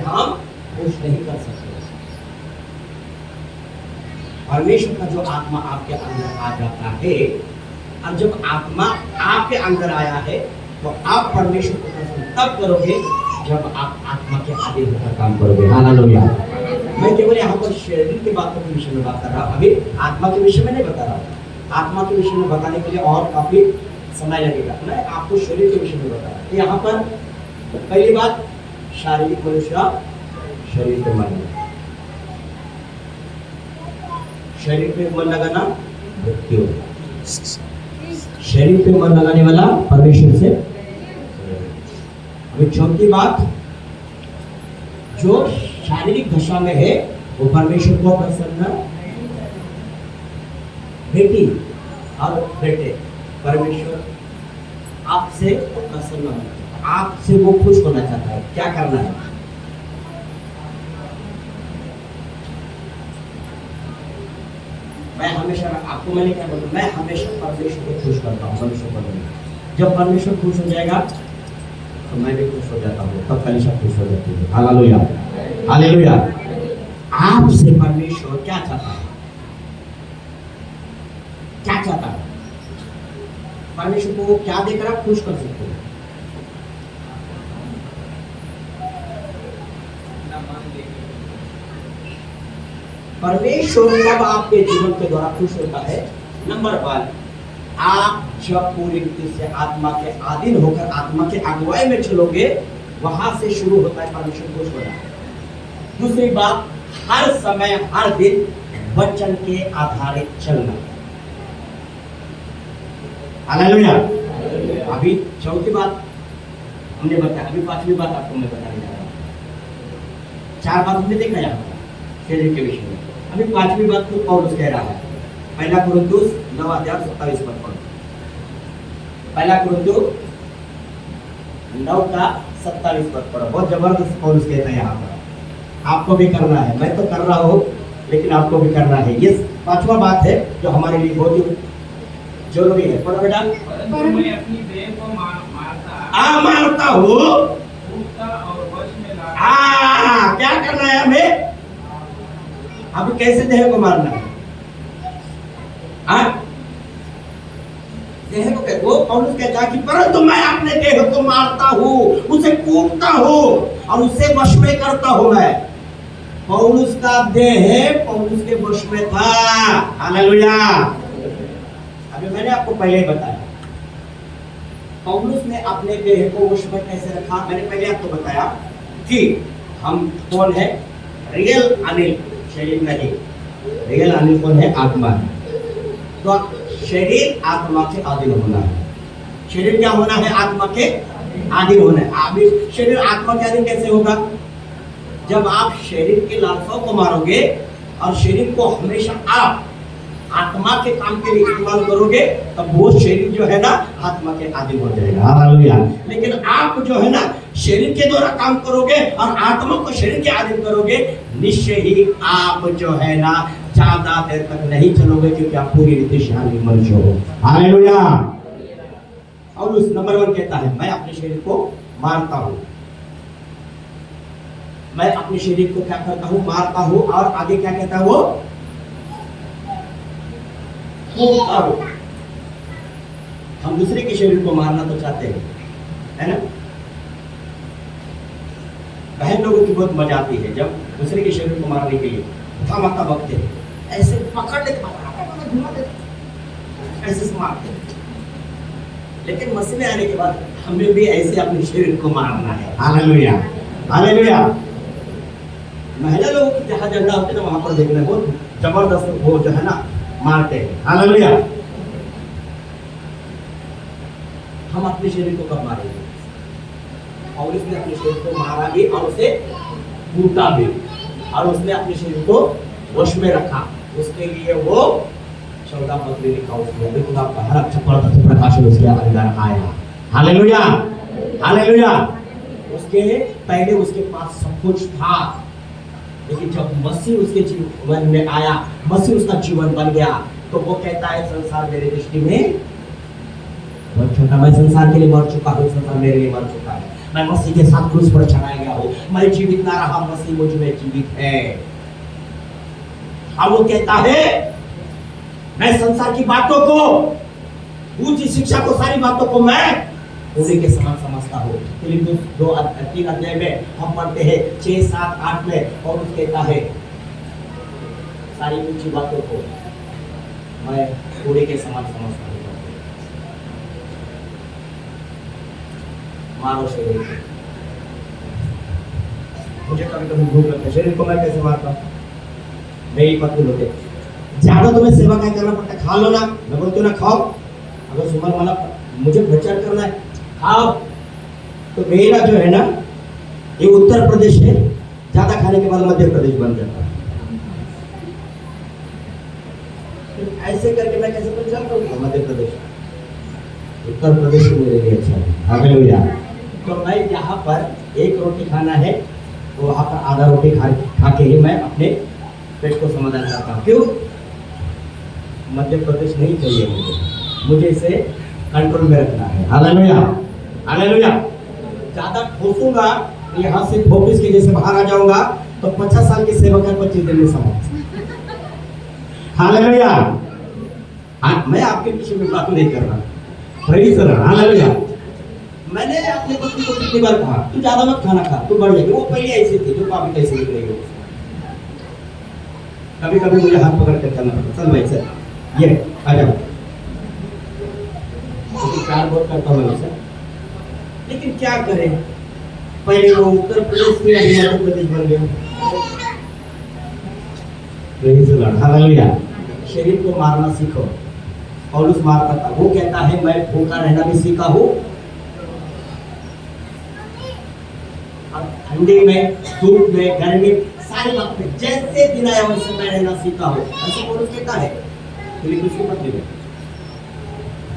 हम खुश नहीं कर सकते। परमेश्वर का जो आत्मा आपके अंदर आ जाता है, और जब आत्मा आपके अंदर आया है तो आप परमेश्वर को प्रसन्न तब करोगे जब आप आत्मा के आगे होकर काम करोगे। हालेलुया। मैं केवल यहाँ पर शरीर की बातों के विषय में बात कर रहा हूँ, अभी आत्मा के विषय में नहीं बता रहा। आत्मा के विषय में बताने के लिए और काफी समय लगेगा, मैं आपको शरीर के विषय में बता रहा हूँ। यहाँ पर पहली बात, शारीरिक मनुष्य शरीर पे मन, शरीर पे मन लगाना मृत्यु, शरीर पे मन लगाने वाला परमेश्वर से। अभी चौथी बात, जो शारीरिक दशा में है वो परमेश्वर को प्रसन्न, बेटी और बेटे परमेश्वर आपसे प्रसन्न है, आपसे वो खुश होना चाहता है। क्या करना है? मैं हमेशा, आपको मैंने क्या बोला, मैं हमेशा परमेश्वर को खुश करता हूँ। मनुष्य को नहीं। जब परमेश्वर खुश हो जाएगा तो मैं भी खुश हो जाता हूँ, तब कलीसिया खुश हो जाती है। Hallelujah, hallelujah. आपसे परमेश्वर क्या चाहता है? क्या चाहता है? परमेश्वर को क्या देकर आप खुश कर सकते हो? परमेश्वर कब आपके जीवन के द्वारा खुश होता है? नंबर 1, आप जब पूरी रीति से आत्मा के अधीन होकर आत्मा के अगुवाई में चलोगे, वहां से शुरू होता है परमेश्वर खुश होना। दूसरी बात, हर समय हर दिन वचन के आधारित चलना। हालेलुया। अभी चौथी बात हमने बताया, अभी पांचवी बात आपको मैं बताने जा रहा हूं। 4 बात हमने देखा यहाँ शरीर के विषय में, अभी पांचवी बात को पौलुस कह रहा है। पहला कुरिन्थुस 9:27 पद पढ़ो। पहला कुरिन्थुस 9:27 पद पढ़ो। बहुत जबरदस्त पौलुस कहता है यहाँ पर। आपको भी करना है, मैं तो कर रहा हूँ लेकिन आपको भी करना है। ये 5वां बात है जो हमारे लिए बहुत जरूरी है। पढ़ो बेटा। मैं अपनी देह को मारता हूँ, और वश में क्या करना है हमें? अब कैसे देह को मारना है? देह को क्या? वो पौलुस कहता है कि परंतु मैं अपने देह को मारता हूँ, उसे कूटता हूँ और उसे वश में करता हूँ। मैं पौलुस का देह पौलुस के वश में था। हालेलुया। अभी मैंने आपको पहले ही बताया पौलुस ने अपने देह को वश में कैसे रखा। मैंने पहले आपको बताया कि हम कौन है? रियल अनिल, शरीर नहीं। रियल अनिल कौन है? आत्मा है। तो शरीर आत्मा के अधीन होना है। शरीर क्या होना है? आत्मा के अधीन होना है। अभी शरीर आत्मा के अधीन कैसे होगा? जब आप शरीर की लालसाओं को मारोगे और शरीर को हमेशा आप आत्मा के काम के लिए इस्तेमाल करोगे, तब वो शरीर जो है ना आत्मा के अधीन हो जाएगा। हालेलुया। लेकिन आप जो है ना शरीर के द्वारा काम करोगे और आत्मा को शरीर के अधीन करोगे, निश्चय ही आप जो है ना ज्यादा देर तक नहीं चलोगे, क्योंकि आप पूरी रीति से शारीरिक मनुष्य हो। हालेलुया। और उस नंबर 1 कहता है, मैं अपने शरीर को मारता हूँ। मैं अपने शरीर को क्या करता हूँ? मारता हूँ। और आगे क्या कहता है वो? हम दूसरे के शरीर को मारना तो चाहते हैं, है ना? बहन लोगों की बहुत मजा आती है जब दूसरे के शरीर को मारने के लिए धमाका बकते हैं, ऐसे पकड़ लेते, घुमा देते, ऐसे मारते हैं। लेकिन मसीह आने के बाद हमें भी ऐसे अपने शरीर को मारना है। Hallelujah, hallelujah. महिला लोगों की जहाँ झगड़ा होते हैं ना, वहां पर देखना बहुत जबरदस्त वो जो है ना मारते हैं। हालेलुया। हम अपने शरीर को कब मारेंगे? और उसने अपने शरीर को मारा भी और उसे कूटा भी, और उसने अपने शरीर को वश में रखा। उसके लिए वो 14 पत्री लिखा उसने, बिल्कुल आपका हर अक्षर प्रकाश उसके अंदर आया। Hallelujah, hallelujah. उसके पहले उसके पास सब कुछ था, लेकिन जब मसीह उसके जीवन में आया, मसीह उसका जीवन बन गया, तो वो कहता है संसार मेरे दृष्टि में बहुत छोटा, मैं संसार के लिए मर चुका हूँ, संसार मेरे लिए मर चुका है। मैं मसीह के साथ क्रूस पर चढ़ाया गया हूँ, मैं जीवित ना रहा, मसीह मुझ में जीवित है। अब वो कहता है मैं संसार की बातों को, ऊंची शिक्षा को, सारी बातों को मैं पूरे के समान समझता हूँ। फिलिप्पियंस 2:3 अध्याय में हम पढ़ते हैं 6, 7, 8 में, और उस कहता है सारी ऊंची बातों को मैं पूरे के समान समझता हूँ। मारो शरीर को, मुझे कभी कभी भूख लगता है, शरीर को मैं कैसे मारता हूँ? मेरी पत्नी होते ज्यादा तुम्हें सेवा क्या करना पड़ता है, खा लो ना, मैं बोलती हूँ ना खाओ, अगर सुबह वाला मुझे प्रचार करना है खाओ। तो मेरा जो है ना ये उत्तर प्रदेश है, ज्यादा खाने के बाद मध्य प्रदेश बन जाता है। ऐसे करके मैं कैसे बन जाता हूँ मध्य प्रदेश, उत्तर प्रदेश मेरे लिए अच्छा है। हालेलुया। तो मैं यहाँ पर एक रोटी खाना है तो वहाँ पर आधा रोटी खा के ही मैं अपने पेट को समाधान करता हूँ। क्यों? मध्य प्रदेश नहीं चाहिए मुझे इसे कंट्रोल में रखना है। Hallelujah, hallelujah. ज्यादा ठोसूंगा यहाँ से ऑफिस के जैसे बाहर आ जाऊंगा तो 50 साल की सेवा कर 25 दिन में समाप्त। हालेलुया। मैं आपके पीछे में बात नहीं कर रहा, प्रेज़ द लॉर्ड। हालेलुया। मैंने अपने पति को कितनी बार कहा तू ज्यादा मत खाना खा, तू बढ़ जाएगी। वो पहले ऐसी थी जो पापी कैसे निकलेगी। कभी कभी मुझे हाथ पकड़ कर चलना पड़ता, चल भाई सर ये आ जाओ, क्योंकि प्यार बहुत करता हूँ मैं, लेकिन क्या करें, पहले वो उत्तर प्रदेश में मध्य प्रदेश बन गया। Praise the Lord. हालेलुया। शरीर को मारना सीखो। पौलुस मारता था, वो कहता है मैं भूखा रहना भी सीखा हूँ, ठंडी में, धूप में, गर्मी, सारी वक्त में जैसे दिन आया वैसे मैं रहना सीखा हूँ। ऐसे पौलुस कहता है फिलिप्पियों की पत्री में।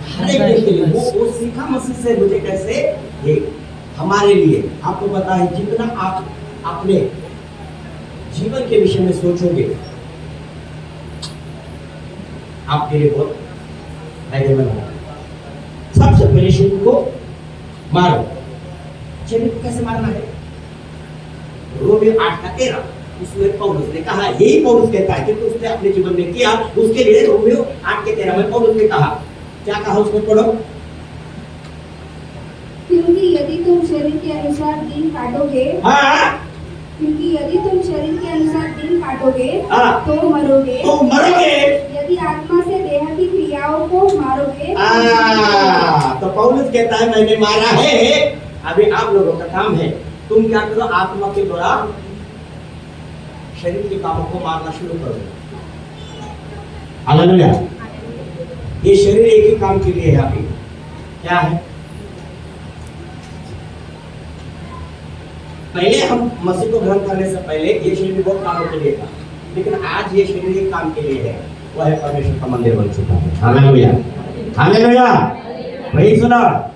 हर एक दिन के लिए वो सीखा मसीह से। मुझे कैसे, ये हमारे लिए आपको पता है जितना आप अपने जीवन के विषय में सोचोगे आपके लिए बहुत फायदेमंद होगा। सबसे पहले शरीर को मारो। शरीर को कैसे मारना है? रोमियो 8:13 उसमें पौलुस ने कहा, यही पौलुस कहता है क्योंकि उसने अपने जीवन में किया, उसके लिए रोमियो 8:13 में पौलुस ने कहा, क्या कहा उसने? पढ़ो। क्योंकि यदि तुम शरीर के अनुसार दिन काटोगे, क्योंकि यदि तुम शरीर के अनुसार दिन काटोगे तो मरोगे, यदि आत्मा से देह की क्रियाओं को मारोगे तो पौलुस कहता है मैंने मारा है, अभी आप लोगों का काम है, तुम क्या करो, आत्मा के द्वारा शरीर के कामों को मारना शुरू करो। हालेलुया। ये शरीर एक ही काम के लिए है। अभी क्या है? पहले हम मसीह को ग्रहण करने से पहले ये शरीर बहुत कामों के लिए था, लेकिन आज ये शरीर एक काम के लिए है, वह है परमेश्वर का मंदिर बन चुका है। Hallelujah, hallelujah. Praise the Lord.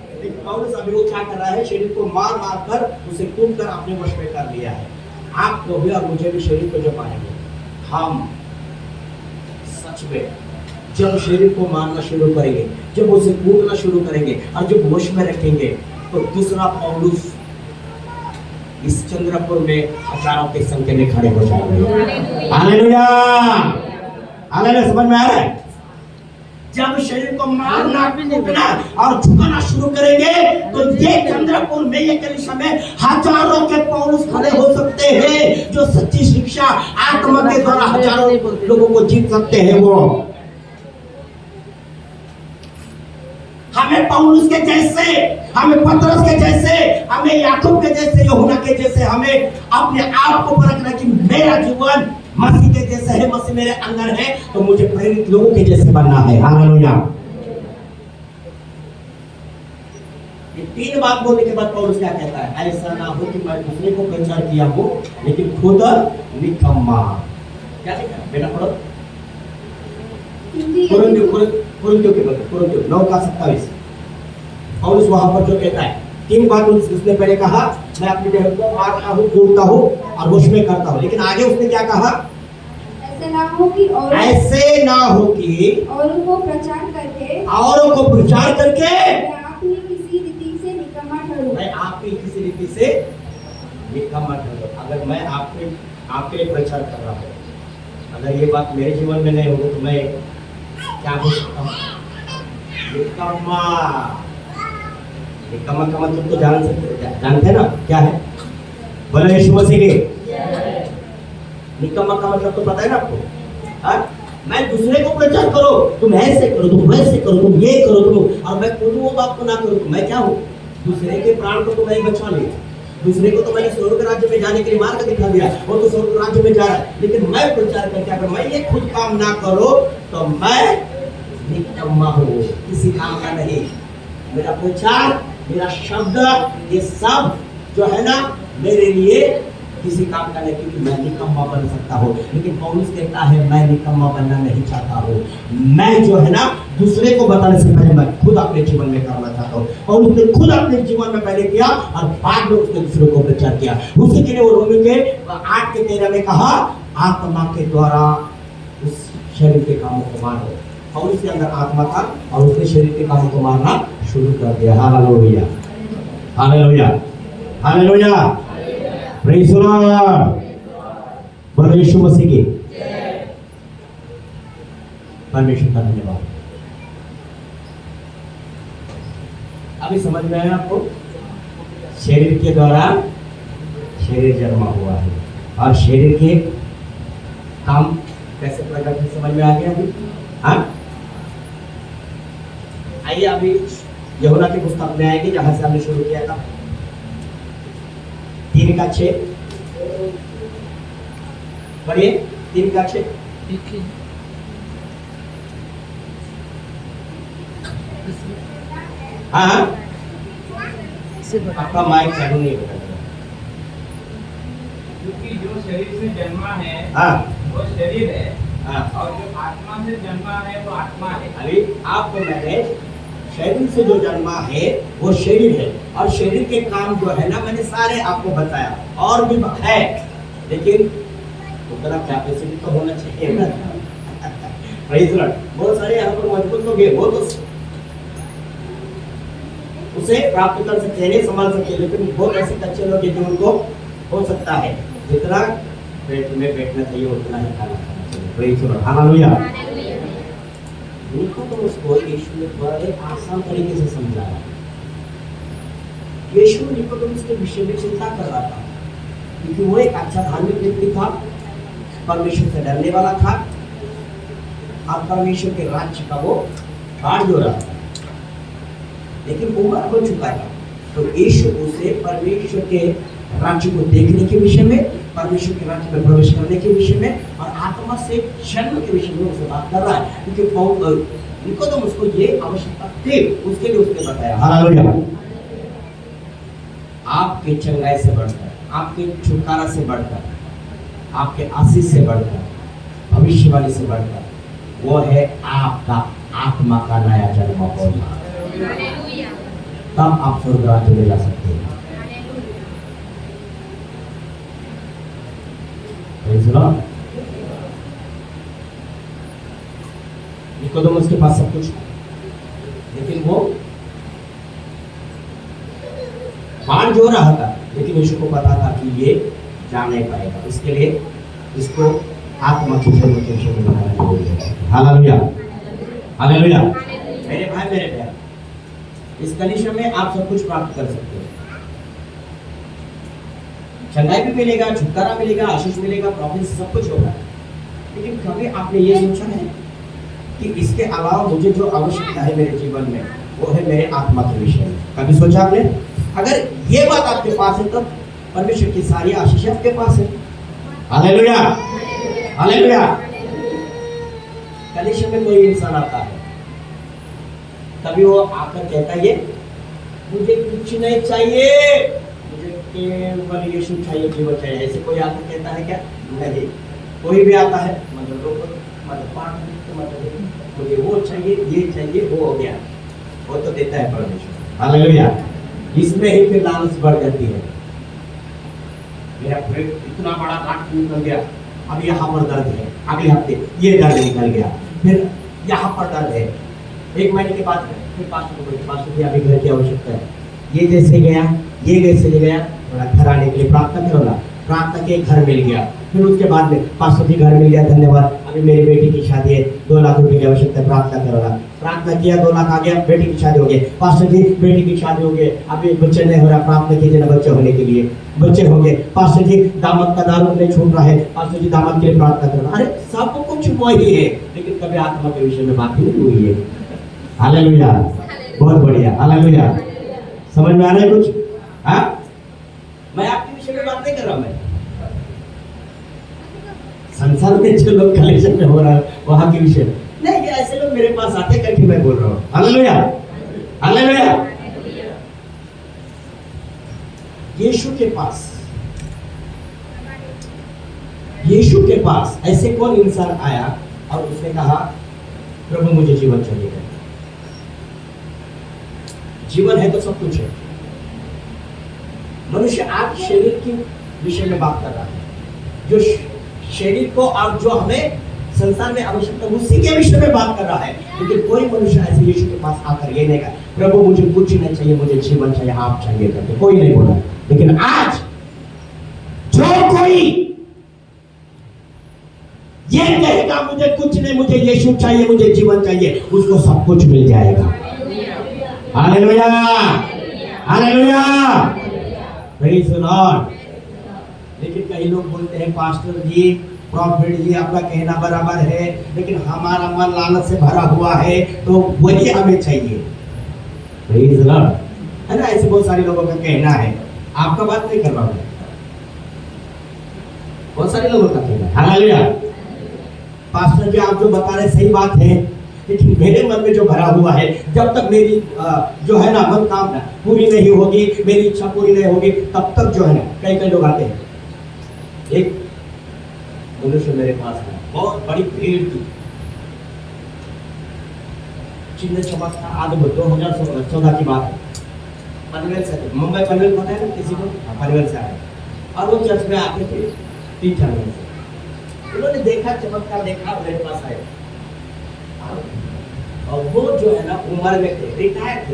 पौलुस अभी वो क्या कर रहा है? शरीर को मार मार कर उसे कूट कर अपने वश में कर लिया है। आपको भी और मुझे भी शरीर को जब पाएंगे, हम सच में जब शरीर को मारना शुरू करेंगे, जब उसे कूटना शुरू करेंगे और जब वश में रखेंगे, तो दूसरा पौलुस इस चंद्रपुर में हजारों की संख्या में खड़े हो जाएंगे। Hallelujah, hallelujah. समझ में आ रहा है? जब शरीर को मारना, कूटना और झुकाना शुरू करेंगे तो ये चंद्रपुर में, ये कलीसिया में हजारों के पौलुस खड़े हो सकते हैं, जो सच्ची शिक्षा आत्मा के द्वारा हजारों लोगों को जीत सकते हैं। वो हमें पौलुस के जैसे, हमें पतरस के जैसे, हमें याकूब के जैसे, यूहन्ना के जैसे हमें अपने आप को परखना कि मेरा जीवन मसीह के जैसे है, मसीह मेरे अंदर है, तो मुझे प्रेरित लोगों के जैसे बनना है। हालेलुया। ये तीन बात बोलने के बाद पौलुस क्या कहता है? ऐसा ना हो कि मैं दूसरे को प्रचार किया हो लेकिन खुद निकम्मा। क्या लिखा है बेटा? पढ़ो। कुरिन्थियों 9:27 पौलुस वहां पर जो कहता है, तीन बात उसने पहले कहा, मैं अपने देह को मारता हूँ, कूटता हूँ और वश में करता हूँ, लेकिन आगे उसने क्या कहा? ऐसे ना हो कि औरों को प्रचार करके मैं आपकी किसी रीति से निकम्मा ठहरो। अगर मैं आपके लिए प्रचार कर रहा हूँ, अगर ये बात मेरे जीवन में नहीं होगी तो मैं क्या बोल सकता हूँ? निकम्मा। निकम्मा का मतलब तो जानते हैं ना क्या है? बोलो यीशु मसीह के। निकम्मा का मतलब तो पता है ना आपको? हाँ, मैं दूसरे को प्रचार करो, तुम ऐसे करो, तुम वैसे करो, तुम ये करो, तुम, और मैं खुद वो बात को ना करूँ तो मैं क्या हूँ? दूसरे के प्राण को तो मैं बचा लिया, दूसरे को तो मैंने स्वर्ग राज्य में जाने के लिए मार्ग दिखा दिया, वो तो स्वर्ग राज्य में जा रहा है, लेकिन मैं प्रचार करके अगर मैं ये खुद काम ना करो तो मैं निकम्मा हूँ, किसी काम का नहीं। मेरा प्रचार, मेरा शब्द, ये सब जो है ना मेरे लिए किसी काम का नहीं, क्योंकि मैं निकम्मा बन सकता हूँ। लेकिन पौलुस कहता है मैं निकम्मा बनना नहीं चाहता हूँ, मैं जो है ना दूसरे को बताने से पहले मैं खुद अपने जीवन में करना चाहता हूँ। पौलुस ने खुद अपने जीवन में पहले किया और बाद में उसने दूसरे को प्रचार किया। उसी के लिए वो रोमी के 8:13 में कहा आत्मा के द्वारा उस शरीर के कामों को मारो। पौलुस के अंदर आत्मा था और उसने शरीर के कामों को मारना शुरू कर दिया। Hallelujah, hallelujah, hallelujah, praise the Lord. बोलो यीशु मसीह की। परमेश्वर का धन्यवाद। अभी समझ में आया आपको? शरीर के द्वारा शरीर जन्मा हुआ है और शरीर के काम कैसे प्रकट है, समझ में आ गया अभी? हाँ, आइए अभी यूहन्ना की पुस्तक में आएंगे जहां से हमने शुरू किया था। 3:6 पढ़िए। 3:6 हाँ, आपका माइक चालू नहीं होता। क्योंकि जो शरीर से जन्मा है हाँ, वो शरीर है, हाँ, और जो आत्मा से जन्मा है वो आत्मा है। अभी आपको मैंने शरीर से जो जन्मा है वो शरीर है, और शरीर के काम जो है ना मैंने सारे आपको बताया, और भी है, लेकिन उतना कैपेसिटी तो होना चाहिए ना। Praise the Lord. बहुत सारे यहाँ पर मजबूत लोग हैं, वो तो उसे प्राप्त कर सकते हैं, संभाल सकते हैं, लेकिन बहुत ऐसे कच्चे लोग हैं जो उनको हो सकता है जितना पेट में बैठना चाहिए उतना ही खाना खाना चाहिए। Praise the Lord, hallelujah. Nicodemus को यीशु ने बड़े आसान तरीके से समझाया। यीशु निकोदेमुस के विषय में चिंता कर रहा था, क्योंकि वो एक अच्छा धार्मिक व्यक्ति था, परमेश्वर से डरने वाला था और परमेश्वर के राज्य का वो बाढ़ जो रहा था, लेकिन उम्र हो चुका था। तो यीशु उसे परमेश्वर के राज्य को देखने के विषय में, परमेश्वर के राज्य में प्रवेश करने के विषय में और आत्मा से जन्म के विषय में उससे बात कर रहा है, क्योंकि निकोदेमुस को ये आवश्यकता थी, उसके लिए उसने बताया। हालेलुया। आपके चंगाई से बढ़कर, आपके छुटकारा से बढ़कर, आपके आशीष से बढ़कर, भविष्यवाणी से बढ़कर वो है आपका आत्मा का नया जन्म होना। तब आप स्वर्ग राज्य में जा सकते हैं। निकोदेमुस के पास सब कुछ है, लेकिन वो बाण जो रहा था, लेकिन यीशु को पता था कि ये जा नहीं पाएगा, इसके लिए इसको आत्मा की जन्म के विषय में बताना जरूरी है। Hallelujah, hallelujah. मेरे भाई मेरे बहन, इस कंडीशन में आप सब कुछ प्राप्त कर सकते हैं। चंगाई भी मिलेगा, छुटकारा मिलेगा, आशीष मिलेगा, प्रॉफिट सब कुछ होगा, लेकिन कभी आपने ये सोचा है कि इसके अलावा मुझे जो आवश्यकता है मेरे जीवन में वो है मेरे आत्मा के विषय में? कभी सोचा आपने? अगर ये बात आपके पास है तो परमेश्वर की सारी आशीष आपके पास है। Hallelujah, hallelujah. कंडीशन में कोई इंसान आता है, तभी वो आकर कहता है मुझे कुछ नहीं चाहिए, मुझे केवल यीशु चाहिए, जीवन चाहिए। ऐसे कोई आकर कहता है क्या? नहीं। कोई भी आता है मुझे वो चाहिए, ये चाहिए, वो हो गया, वो तो देता है परमेश्वर। हालेलुया। इसमें ही फिर लालच बढ़ जाती है। मेरा इतना बड़ा काट निकल गया, अब यहाँ पर दर्द है, अगले हफ्ते ये दर्द निकल गया, फिर यहाँ पर दर्द है, 1 महीने के बाद फिर 5 रुपये, 5 रुपये अभी घर की आवश्यकता है, ये जैसे गया ये कैसे ले गया, थोड़ा घर आने के लिए प्रार्थना करो ना, प्रार्थना के घर मिल गया। फिर उसके बाद में पास्टर जी घर मिल गया, धन्यवाद, अभी मेरी बेटी की शादी है, 2 लाख रुपए की आवश्यकता है, प्रार्थना करो ना। प्रार्थना किया, 2 लाख आ गया, बेटी की शादी हो गई, पास्टर जी बेटी की शादी हो गई, अभी बच्चे नहीं हो रहा, प्रार्थना कीजिए ना बच्चे होने के लिए, बच्चे होंगे। पास्टर जी दामाद का दारू नहीं छूट रहा है, पास्टर जी दामाद के लिए प्रार्थना करो। अरे सब कुछ वही है, लेकिन कभी आत्मा के विषय में बात ही नहीं हुई है। हालेलुया, बहुत बढ़िया, हालेलुया। समझ में आ रहा है कुछ? हाँ, मैं आपके विषय में बात नहीं कर रहा, मैं संसार में जो लोग कलेक्शन में हो रहा है वहां के विषय में नहीं, ऐसे लोग मेरे पास आते करके मैं बोल रहा हूँ। Hallelujah, hallelujah. यीशु के पास ऐसे कौन इंसान आया और उसने कहा प्रभु मुझे जीवन चाहिए। जीवन है तो सब कुछ है। मनुष्य आज शरीर के विषय में बात कर रहा है, जो शरीर को और जो हमें संसार में आवश्यकता उसी के विषय में बात कर रहा है। लेकिन कोई मनुष्य ऐसे यीशु के पास आकर ये नहीं कहा प्रभु मुझे कुछ नहीं चाहिए, मुझे जीवन चाहिए, आप चाहिए करके कोई नहीं बोला। लेकिन आज जो कोई ये कहेगा मुझे कुछ नहीं, मुझे यीशु चाहिए, मुझे जीवन चाहिए, उसको सब कुछ मिल जाएगा। Hallelujah, hallelujah, praise the Lord. लेकिन कई लोग बोलते हैं पास्टर जी, प्रॉफिट जी, आपका कहना बराबर है, लेकिन हमारा मन लालच से भरा हुआ है तो वही हमें चाहिए। प्रेज़ द लॉर्ड, है ना? ऐसे बहुत सारे लोगों का कहना है, आपका बात नहीं कर रहा हूं, बहुत सारे लोगों का कहना है। हालेलुया। पास्टर जी आप जो बता रहे सही बात है, लेकिन मेरे मन में जो भरा हुआ है, जब तक मेरी जो है ना मनोकामना पूरी नहीं होगी, मेरी इच्छा पूरी नहीं होगी, तब तक जो है ना कई लोग आते हैं। एक मनुष्य मेरे पास है, बहुत बड़ी भीड़ थी, चिन्ह चमक था, अद्भुत, 2014 की बात है, पनवेल से, मुंबई पनवेल पता है ना किसी को? पनवेल से आए और वो चर्च में आते थे 3-4 दिन से। उन्होंने देखा, चमत्कार देखा, मेरे पास आए और वो जो है ना उम्र में थे, रिटायर थे,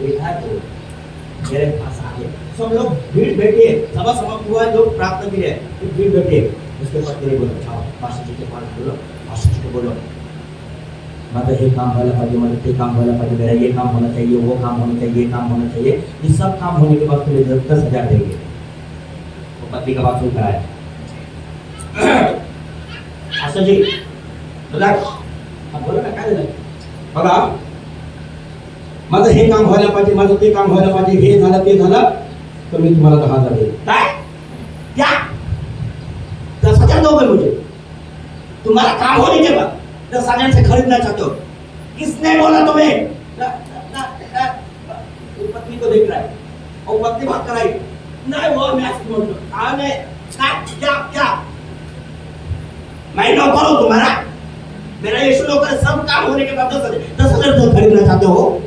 मेरे पास आ गए। सब लोग भीड़ बैठे, सभा समाप्त हुआ है, लोग प्रार्थना के लिए भीड़ बैठे। उसके बाद मेरे बोला जाओ पास्टर जी के पास बोलो, पास्टर जी को बोलो मतलब ये काम वाला पाहिजे, मतलब ये काम वाला पाहिजे, मेरा ये काम होना चाहिए, वो काम होना चाहिए, ये काम होना चाहिए। ये सब काम होने के बाद तुम्हें 10,000 देंगे। वो पत्नी का बात सुन कर आया, पास्टर जी बोला ना काय बघा माझं हे काम व्हायला पाहिजे, माझं ते काम व्हायला पाहिजे, हे झालं ते झालं तर मी तुम्हाला 10,000 देईन। काय क्या 10,000 दोगे मुझे? तुम्हारा काम होने के बाद 10,000 से खरीदना चाहते हो? किसने बोला तुम्हें? पत्नी को देख रहा है और पत्नी बात कराई नहीं, वो मैं क्या मैं नौकर हूं तुम्हारा? मेरा यीशु नौकर, सब काम होने के बाद 10,000 तो खरीदना चाहते हो?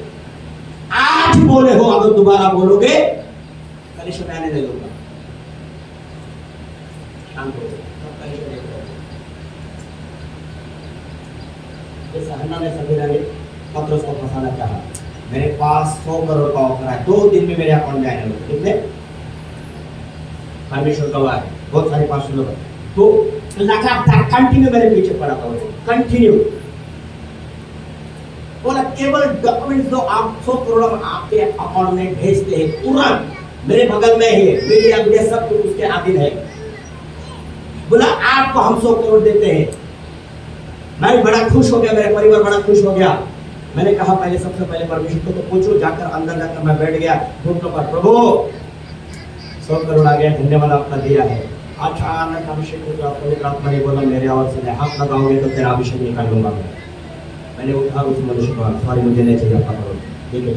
आज बोले हो, अगर दोबारा बोलोगे कलीसिया में आने नहीं दूंगा। शांत हो हन्ना ने समीरा ने पत्रोस को फंसाना चाहा। मेरे पास 100 करोड़ का ऑफर है, 2 दिन में मेरे अकाउंट में आने लगे। कितने? परमेश्वर गवाह है, बहुत सारे पास्टर लोग तो लगातार कंटिन्यू मेरे पीछे पड़ा था, कंटिन्यू बोला केवल डॉक्यूमेंट जो आप 100 करोड़ आपके अकाउंट में भेजते हैं, तुरंत मेरे बगल में ही मीडिया सब कुछ उसके अधीन है। बोला आपको हम 100 करोड़ देते हैं। मैं बड़ा खुश हो गया, मेरा परिवार बड़ा खुश हो गया। मैंने कहा पहले सबसे पहले परमेश्वर को तो पूछो, जाकर अंदर जाकर मैं बैठ गया घुटनों पर, प्रभु 100 करोड़ आ गया, धन्यवाद आपका दिया है। अचानक अभिषेक को पवित्र आत्मा ने बोला मेरे आवाज से हाथ लगाओगे तो तेरा अभिषेक निकाल लूंगा। मैंने उठा उस मनुष्य को, सॉरी मुझे नहीं चाहिए आपका करोड़, ठीक है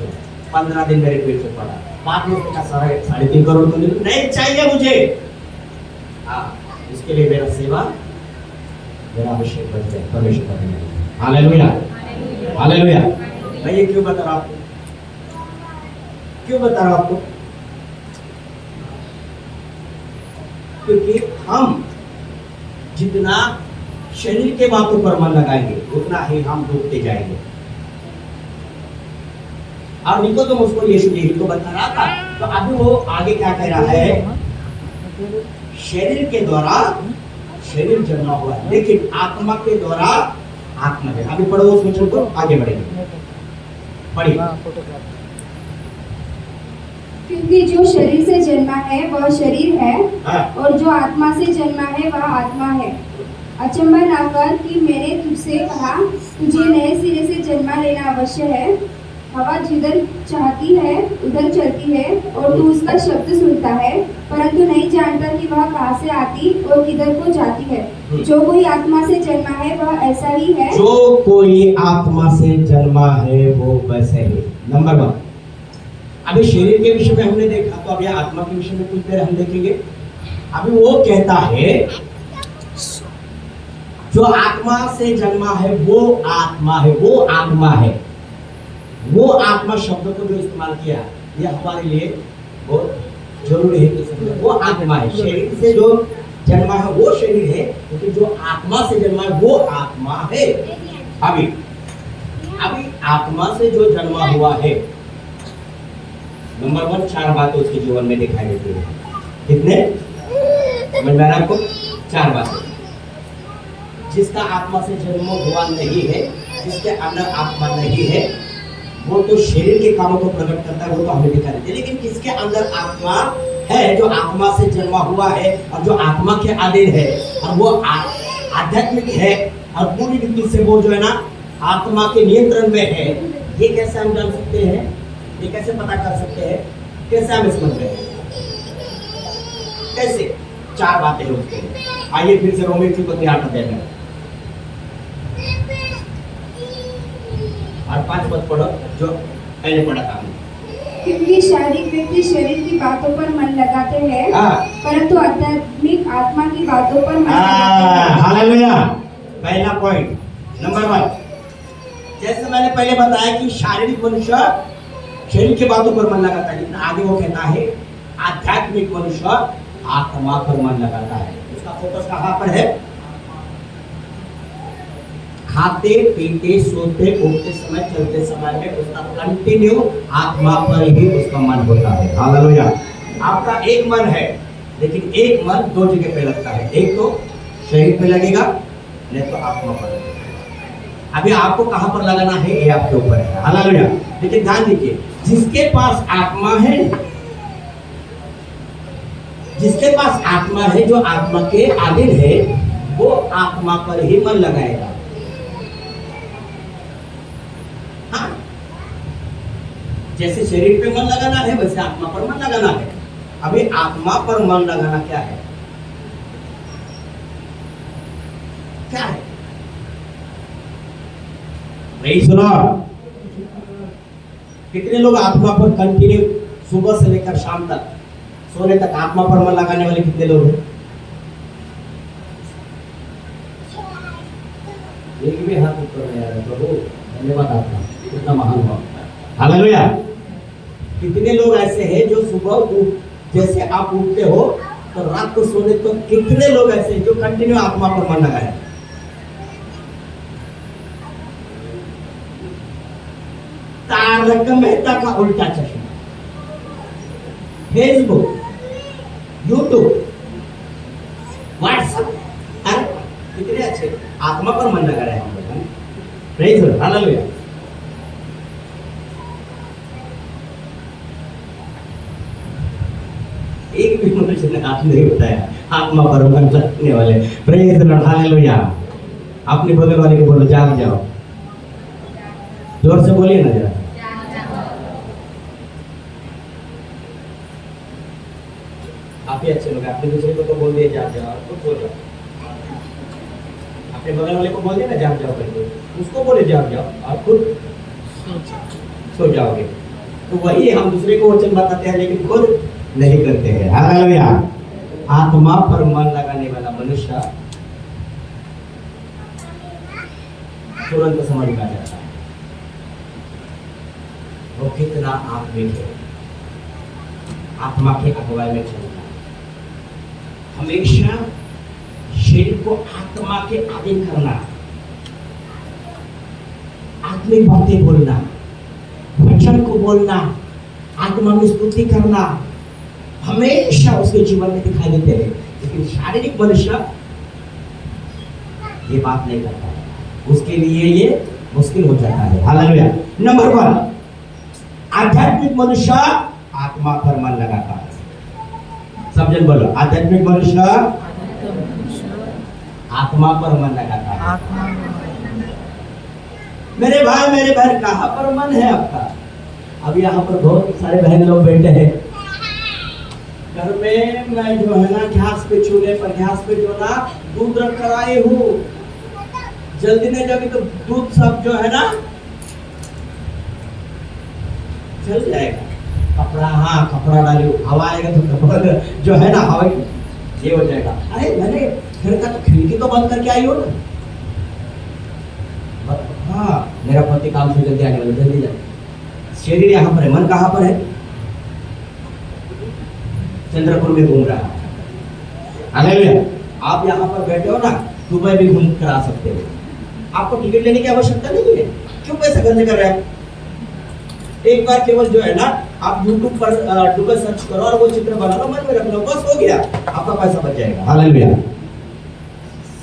15 दिन मेरे पेट से पड़ा। बाद में उसका 3.5 करोड़ तो नहीं चाहिए मुझे। हाँ, इसके लिए मेरा सेवा, मेरा अभिषेक बच जाए, परमेश्वर का धन्यवाद। Hallelujah, hallelujah. मैं ये क्यों बता रहा हूं आपको? क्यों बता रहा हूं आपको? क्योंकि हम जितना शरीर के बातों पर मन लगाएंगे उतना ही हम डूबते जाएंगे। और निकोदेमुस को यीशु यही तो बता रहा था, तो अभी वो आगे क्या कह रहा है, शरीर के द्वारा शरीर जन्मा हुआ है, लेकिन आत्मा के द्वारा आत्मा है। अभी पढ़ो उस वचन को, आगे बढ़ेंगे, पढ़िए। क्योंकि जो शरीर से जन्मा है वह शरीर है, हाँ। और जो आत्मा से जन्मा है वह आत्मा है। अचंभा न कर कि मैंने तुझसे कहा, तुझे नए सिरे से जन्मा लेना अवश्य है। हवा जिधर चाहती है उधर चलती है, और तू उसका शब्द सुनता है, परंतु नहीं जानता कि वह कहाँ से आती और किधर को जाती है। जो कोई आत्मा से जन्मा है वह ऐसा ही है। जो कोई आत्मा से जन्मा है वो वैसे ही। नंबर 1, अभी शरीर के विषय में हमने देखा, तो अभी आत्मा के विषय में कुछ देर हम देखेंगे। अभी वो कहता है जो आत्मा से जन्मा है वो आत्मा है, वो आत्मा है। वो आत्मा शब्द को जो इस्तेमाल किया ये हमारे लिए बहुत जरूरी है कि समझें। वो आत्मा है, शरीर से जो जन्मा है वो शरीर है, लेकिन जो आत्मा से जन्मा है वो आत्मा है। अभी आत्मा से जो जन्मा हुआ है, नंबर 1 4 बातें उसके जीवन में दिखाई देती है। कितने? समझ में आ रहा है आपको? 4 बातें। जिसका आत्मा से जन्म हुआ नहीं है, जिसके अंदर आत्मा नहीं है, वो तो शरीर के कामों को प्रकट करता है, वो तो हमें दिखा देते हैं। लेकिन किसके अंदर आत्मा है, जो आत्मा से जन्मा हुआ है और जो आत्मा के अधीन है, और वो आध्यात्मिक है, और पूरी रीति से वो जो है ना आत्मा के नियंत्रण में है, ये कैसे हम जान सकते हैं? ये कैसे पता कर सकते हैं? कैसे हम समझ रहे हैं? कैसे? 4 बातें हैं उसके लिए। आइए फिर से रोमी 8 अध्याय में और 5 पद पढ़ो जो पहले पढ़ा था हमने। क्योंकि शारीरिक व्यक्ति शरीर की बातों पर मन लगाते हैं, परंतु आध्यात्मिक आत्मा की बातों पर मन लगाते हैं। हालेलुया। पहला पॉइंट, नंबर 1, जैसे मैंने पहले बताया कि शारीरिक मनुष्य शरीर की बातों पर मन लगाता है, लेकिन आगे वो कहता है आध्यात्मिक मनुष्य आत्मा पर मन लगाता है। उसका फोकस कहाँ पर है? खाते पीते सोते उठते समय चलते समय में उसका कंटिन्यू आत्मा पर ही उसका मन होता है। हालेलुया। आपका एक मन है, लेकिन एक मन 2 जगह पे लगता है, एक तो शरीर पे लगेगा, नहीं तो आत्मा पर लगेगा। अभी आपको कहां पर लगाना है ये आपके ऊपर है। हालेलुया। लेकिन ध्यान दीजिए, जिसके पास आत्मा है, जिसके पास आत्मा है, जो आत्मा के अधीन है, वो आत्मा पर ही मन लगाएगा। हाँ, जैसे शरीर पे मन लगाना है वैसे आत्मा पर मन लगाना है। अभी आत्मा पर मन लगाना क्या है? क्या है? Praise the Lord. कितने लोग आत्मा पर कंटिन्यू सुबह से लेकर शाम तक सोने तक आत्मा पर मन लगाने वाले कितने लोग हैं? एक भी हाथ ऊपर नहीं आ रहा। प्रभु धन्यवाद आपका, कितना महान हुआ। हालेलुया। कितने लोग ऐसे हैं जो सुबह जैसे आप उठते हो तो रात को सोने तो कितने लोग ऐसे हैं जो कंटिन्यू आत्मा पर मन लगाए? तारक मेहता का उल्टा चश्मा, फेसबुक, यूट्यूब, व्हाट्सएप, कितने अच्छे आत्मा पर मन लगा रहे हैं हम लोग। Praise the Lord. हालेलुया। एक भी मनुष्य ने हाथ नहीं उठाया आत्मा पर मन लगने वाले। Praise the Lord. हालेलुया। अपने बगल वाले को बोलो जाग जाओ। जोर से बोलिए ना जरा। आप ही अच्छे लोग, आपने दूसरे को तो बोल दिया जाग जाओ, खुद बोल रहा। अपने बगल वाले को बोल दिया ना जाग जाओ करके, उसको बोले जाग जाओ, आप खुद सो जाओगे। तो वही हम दूसरे को वचन बताते हैं लेकिन खुद नहीं करते हैं। हालेलुया। आत्मा पर मन लगाने वाला मनुष्य तुरंत समझ में आ जाता है वो कितना आत्मिक है, आत्मा के अगुवाई में चलता है। हमेशा शरीर को आत्मा के अधीन करना, आत्मिक बातें बोलना, वचन को बोलना, आत्मा में स्तुति करना हमेशा उसके जीवन में दिखाई देते हैं, लेकिन शारीरिक मनुष्य ये बात नहीं करता है, उसके लिए ये मुश्किल हो जाता है। हालेलुया। नंबर 1, आध्यात्मिक मनुष्य आत्मा पर मन लगाता है। सब जन बोलो, आध्यात्मिक मनुष्य आत्मा पर मन लगाता है। मेरे भाई मेरे बहन, कहाँ पर मन है आपका? अब यहाँ पर बहुत सारे बहन लोग बैठे हैं, घर में मैं जो है ना गैस पे, चूल्हे पर गैस पे जो ना दूध रख कर आई हूँ, जल्दी नहीं जाओगी तो दूध सब जो है ना चल जाएगा। कपड़ा, हाँ कपड़ा डाली, हवा आएगा तो कपड़ा जो है ना हवा ये हो जाएगा। अरे मैंने घर का तो खिड़की तो बंद करके आई हो ना। हाँ मेरा पति काम से जल्दी आने वाला, जल्दी जाए। शरीर यहाँ पर है, मन कहाँ पर है? चंद्रपुर में घूम रहा है। हालेलुया। आप यहाँ पर बैठे हो ना, दुबई भी घूम कर आ सकते हो, आपको टिकट लेने की आवश्यकता नहीं है। क्यों पैसा खर्च कर रहे हैं? एक बार केवल जो है ना आप YouTube पर दुबई सर्च करो और वो चित्र बना लो, मन में रख लो, बस हो गया, आपका पैसा बच जाएगा। हालेलुया।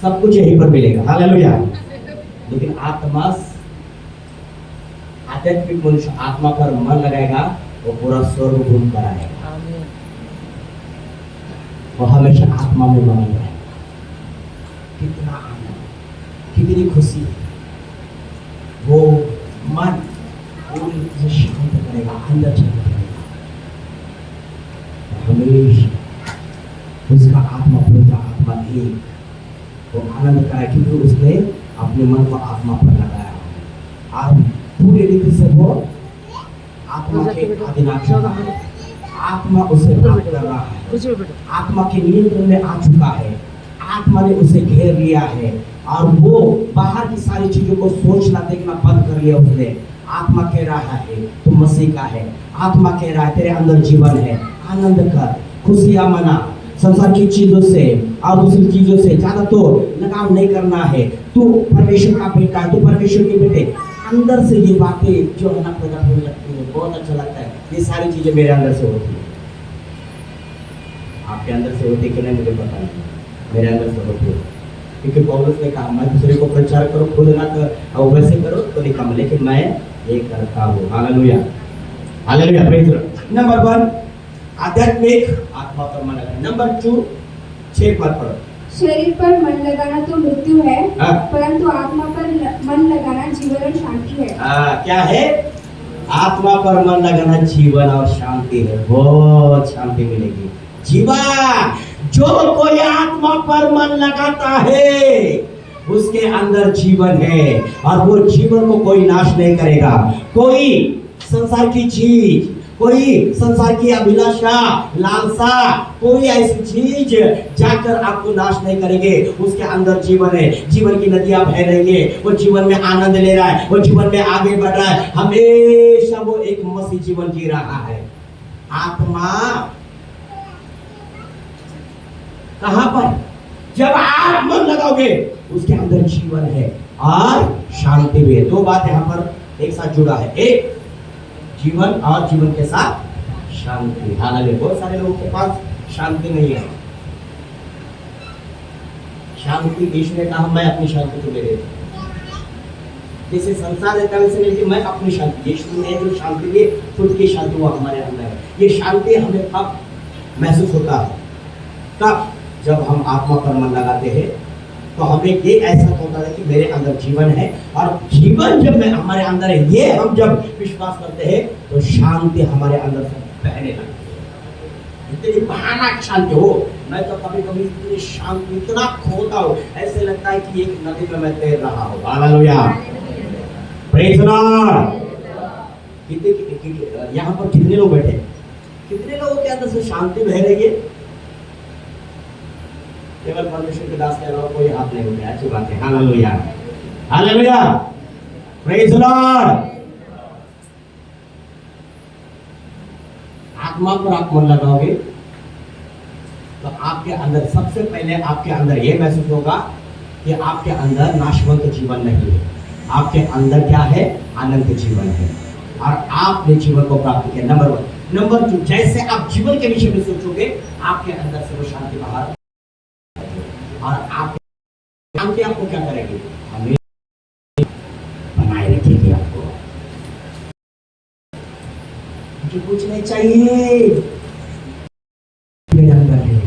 सब कुछ यहीं पर मिलेगा। हालेलुया। लेकिन आध्यात्मिक मनुष्य आत्मा पर मन लगाएगा, वो पूरा स्वर्ग घूम कर आएगा, वो हमेशा आत्मा में मन लगाएगा। कितना आनंद, कितनी खुशी, वो मन पूरी तरह शांत करेगा, अंदर शांत करेगा, हमेशा उसका आत्मा पूरा आत्मा एक वो आनंद कराए, क्योंकि उसने अपने मन को आत्मा पर लगाया और पूरी रीति से वो आत्मा के अधीन आ चुका है। आत्मा उसे प्राप्त कर रहा है, आत्मा के नियंत्रण में आ चुका है, आत्मा ने उसे घेर लिया है और वो बाहर की सारी चीजों को सोचना देखना बंद कर लिया उसने। आत्मा कह रहा है तुम मसीह का है, आत्मा कह रहा है तेरे अंदर जीवन है, आनंद कर, खुशियां मना, संसार की चीजों से और दूसरी चीजों से ज्यादा तो लगाव नहीं करना है। तू परमेश्वर का बेटा है, तू परमेश्वर के बेटे। अंदर से ये बातें जो है ना पैदा होने लगती है, बहुत अच्छा लगता है। ये सारी चीजें मेरे अंदर से होती है, आपके अंदर से होती है कि नहीं मुझे पता नहीं, मेरे अंदर से होती है। क्योंकि पौलुस ने कहा मैं दूसरे को प्रचार करो, खुद ना कर वैसे करो तो लिखा, लेकिन मैं ये करता हूँ। Hallelujah. Hallelujah. Praise the Lord. Number 1 आध्यात्मिक आत्मा पर मन लगाना। नंबर 2 6 पर पढ़ो। शरीर पर मन लगाना तो मृत्यु है, हाँ। परंतु आत्मा पर मन लगाना जीवन और शांति है। क्या है? आत्मा पर मन लगाना जीवन और शांति है, बहुत शांति मिलेगी। जीवन, जो कोई आत्मा पर मन लगाता है उसके अंदर जीवन है और वो जीवन को कोई नाश नहीं करेगा। कोई संसार की चीज, कोई संसार की अभिलाषा, लालसा, कोई ऐसी चीज जाकर आपको नाश नहीं करेंगे। उसके अंदर जीवन है, जीवन की नदियां बह रही है, वो जीवन में आनंद ले रहा है, वो जीवन में आगे बढ़ रहा है, हमेशा वो एक मसीह जीवन जी रहा है। आत्मा कहां पर? जब आप मन लगाओगे उसके अंदर जीवन है और शांति भी है। दो बात यहाँ पर एक साथ जुड़ा है, एक जीवन और जीवन के साथ शांति। हालांकि बहुत सारे लोगों के पास शांति नहीं है। शांति यीशु ने कहा मैं अपनी शांति तुम्हें देता हूं। जैसे संसार देता है वैसे नहीं कि मैं अपनी शांति, यीशु ने जो शांति दी खुद की शांति वो हमारे अंदर है। ये शांति हमें कब महसूस होता है? कब? जब हम आत्मा पर मन लगाते हैं तो हमें ये ऐसा होता है कि मेरे अंदर जीवन है और जीवन जब मैं हमारे अंदर है, ये हम जब विश्वास करते हैं तो शांति हमारे अंदर से बहने लगती है। इतनी भयानक शांति हो, मैं तो कभी कभी इतनी शांति, इतना खोता हूँ, ऐसे लगता है कि एक नदी में मैं तैर रहा हूँ। हालेलुया। Praise the Lord. यहाँ पर कितने लोग बैठे? कितने लोगों के अंदर से शांति बह रही है? केवल परमेश्वर के दास के अलावा कोई हाथ नहीं उठाया। अच्छी बात है। Hallelujah. Hallelujah. Praise the Lord. आत्मा पर आप मन लगाओगे तो आपके अंदर सबसे पहले आपके अंदर यह महसूस होगा कि आपके अंदर नाशवंत जीवन नहीं है, आपके अंदर क्या है? अनंत जीवन है और आपने जीवन को प्राप्त किया। नंबर 1। नंबर 2, जैसे आप जीवन के विषय में सोचोगे आपके अंदर से वो शांति बाहर, और आप शांति आपको क्या करेगी, हमें बनाए रखेगी। आपको मुझे कुछ नहीं चाहिए, मेरे अंदर है।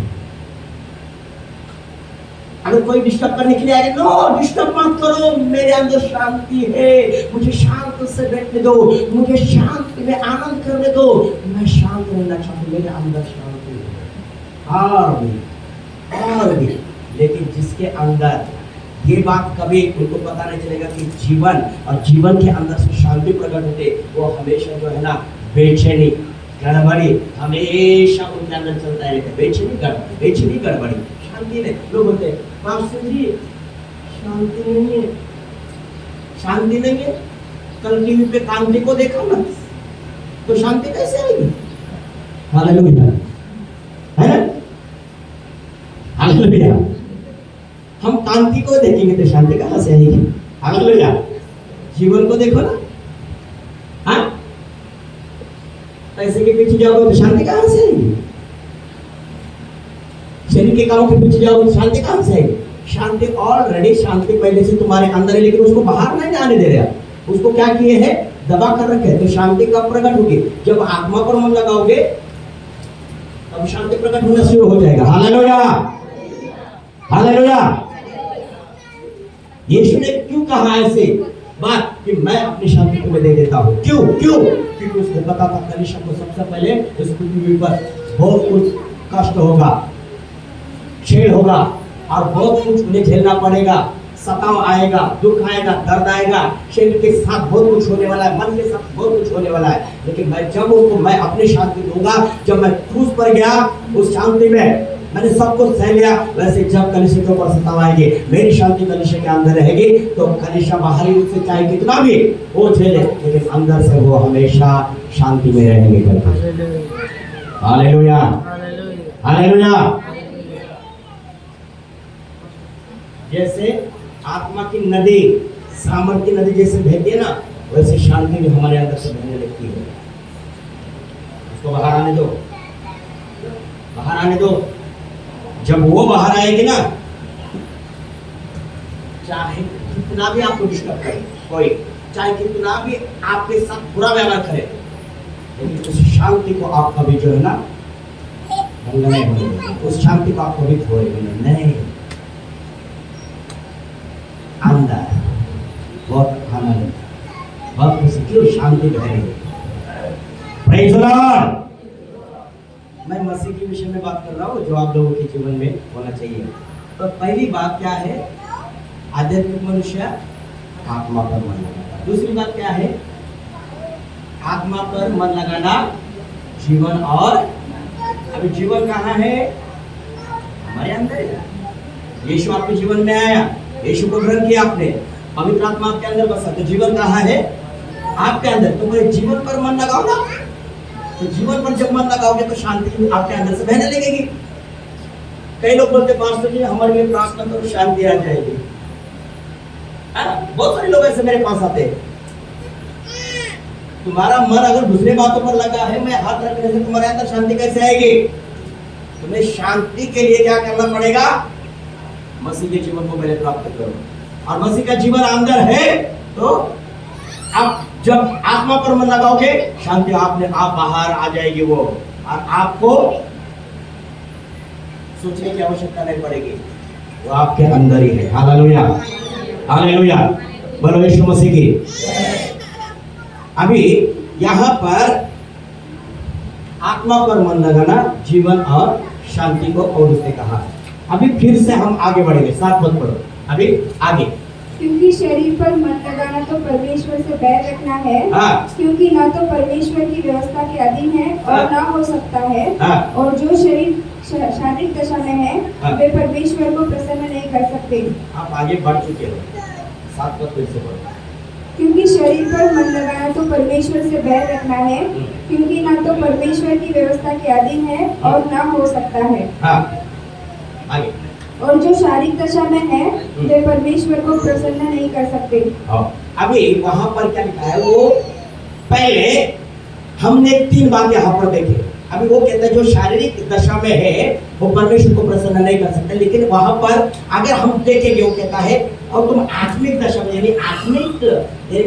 अगर कोई डिस्टर्ब करने के लिए आएगा, नो डिस्टर्ब मत करो, मेरे अंदर शांति है, मुझे शांत से बैठने दो, मुझे शांति में आनंद करने दो, मैं शांत रहना चाहता हूँ, मेरे अंदर शांति है। और भी लेकिन जिसके अंदर ये बात कभी उनको पता नहीं चलेगा कि जीवन और जीवन के अंदर से शांति प्रकट होते, वो हमेशा जो है ना बेचैनी गड़बड़ी हमेशा उनके अंदर चलता है, बेचैनी गड़बड़ी, शांति नहीं। लोग बोलते हैं पास्टर जी शांति नहीं है, शांति नहीं है, कल टीवी पे कांति को देखा ना, तो शांति कैसे आएगी? हालेलुया, है ना? हालेलुया। हम कांति को देखेंगे तो शांति कहां से आएगी? हालेलुया। जीवन को देखो ना, हाँ, पैसे के पीछे जाओगे तो शांति कहां से आएगी? शरीर के कामों के पीछे जाओगे तो शांति कहां से आएगी? शांति ऑलरेडी, शांति पहले से तुम्हारे अंदर है, लेकिन उसको बाहर नहीं आने दे रहा, उसको क्या किए हैं, दबा कर रखे। तो शांति कब प्रकट होगी? जब आत्मा पर मन लगाओगे तब शांति प्रकट होना शुरू हो जाएगा। Hallelujah, hallelujah. यीशु ने क्यों कहा ऐसे बात कि मैं अपनी शांति तुम्हें दे देता हूं? क्यों? क्योंकि उसको पता था कलीसिया को सबसे पहले इस पृथ्वी पर बहुत कुछ कष्ट होगा, छेड़ होगा, और बहुत कुछ उन्हें झेलना पड़ेगा, सताव आएगा, दुख आएगा, दर्द आएगा, शरीर के साथ बहुत कुछ होने वाला है, मन के साथ बहुत कुछ होने वाला है। लेकिन मैं जब उनको मैं अपनी शांति दूंगा, जब मैं क्रूस पर गया उस शांति में मैंने सब कुछ सह लिया, वैसे जब कलीसिया के ऊपर सताव आएंगे, मेरी शांति कलीसिया के अंदर रहेगी, तो कलीसिया बाहरी रूप से चाहे कितना भी वो झेले, लेकिन अंदर से वो हमेशा शांति में रहेंगे। Hallelujah, hallelujah. जैसे आत्मा की नदी, सामर्थ की नदी जैसे बहती है ना, वैसे शांति भी हमारे अंदर से बहने लगती है। उसको बाहर आने दो, बाहर आने दो। जब वो बाहर आएगी ना, चाहे कितना भी आपको डिस्टर्ब करे कोई, चाहे कितना भी आपके साथ बुरा व्यवहार करे, लेकिन उस शांति को आप कभी जो है ना भंग नहीं होने, उस शांति को आप कभी छोड़ेंगे नहीं। अंदर बहुत आनंद, बहुत खुशी, क्यों? शांति बह रही है। Praise the Lord. मैं मसीह के विषय में बात कर रहा हूँ जो आप लोगों के जीवन में होना चाहिए। तो पहली बात क्या है? आध्यात्मिक मनुष्य आत्मा पर मन लगाना। दूसरी बात क्या है? आत्मा पर मन लगाना, जीवन। और अभी जीवन कहाँ है? हमारे अंदर है। यीशु आपके जीवन में आया, यीशु को ग्रहण किया आपने, पवित्र आत्मा आपके अंदर बसा, तो जीवन कहाँ है? आपके अंदर। तो मेरे जीवन पर मन लगाओ ना, तो जीवन पर जब मन लगाओगे तो शांति आपके अंदर से बहने लगेगी। कई लोग बोलते पास्टर जी हमारे लिए प्रार्थना करो शांति आ जाएगी। बहुत सारे लोग ऐसे मेरे पास आते हैं। तुम्हारा मन अगर दूसरे बातों पर लगा है, मैं हाथ रखने से तुम्हारे अंदर शांति कैसे आएगी? तुम्हें शांति के लिए क्या करना पड़ेगा? मसीह के जीवन को पहले प्राप्त करो, और मसीह का जीवन अंदर है तो आप जब आत्मा पर मन लगाओगे, शांति आपने आप बाहर आ जाएगी वो, और आपको सोचने की आवश्यकता नहीं पड़ेगी, वो आपके अंदर ही है। हालेलुया, हालेलुया, बोलो यीशु मसीह की। अभी यहाँ पर आत्मा पर मन लगाना, जीवन और शांति को और उसने कहा। अभी फिर से हम आगे बढ़ेंगे, साथ मत पढ़ो, अभी आगे। क्योंकि शरीर पर मन लगाना तो परमेश्वर से बैर रखना है। क्योंकि ना तो परमेश्वर की व्यवस्था के अधीन है और ना हो सकता है। और जो शरीर शारीरिक दशा में है वे परमेश्वर को प्रसन्न नहीं कर सकते। आप आगे बढ़ चुके हो, साथ मत फिर से पढ़ो। क्योंकि शरीर पर मन लगाना तो परमेश्वर से बैर रखना है, क्योंकि ना तो परमेश्वर की व्यवस्था के अधीन है और ना हो सकता है। आगे। और जो शारीरिक दशा में है वे परमेश्वर को प्रसन्न नहीं कर सकते। अभी वहां पर क्या लिखा है? वो पहले हमने 3 बात यहाँ पर देखे। अभी वो कहते हैं जो शारीरिक दशा में है वो परमेश्वर को प्रसन्न नहीं कर सकते, लेकिन वहां पर अगर हम देखेंगे वो कहता है और तुम आत्मिक दशा में यानी आत्मिक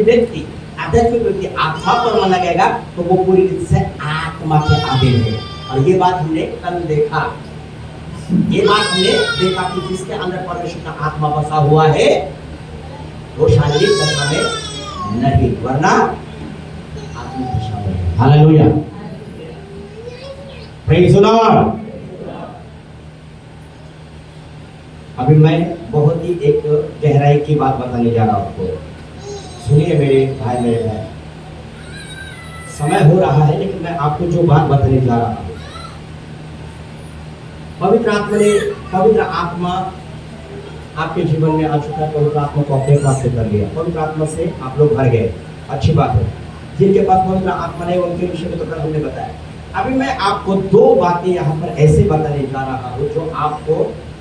व्यक्ति आध्यात्मिक व्यक्ति आत्मा पर मन लगेगा तो वो पूरी रीति से आत्मा के अधीन है। और ये बात हमने कल देखा, ये बात हमने देखा कि जिसके अंदर परमेश्वर का आत्मा बसा हुआ है वो शारीरिक दशा में नहीं वरना आत्मिक दशा में। Hallelujah, praise the Lord. अभी मैं बहुत ही एक गहराई की बात बताने जा रहा हूं आपको, सुनिए मेरे भाई मेरे भाई। समय हो रहा है लेकिन मैं आपको जो बात बताने जा रहा हूं, पवित्र आत्मा आपके जीवन में आ चुका है। पवित्र आत्मा को अपने प्राप्त कर लिया, पवित्र आत्मा से आप लोग भर गए, अच्छी बात है। जिनके पास पवित्र आत्मा नहीं उनके विषय में तो कल हमने बताया। अभी मैं आपको 2 बातें यहाँ पर ऐसे बताने जा रहा हूँ जो आपको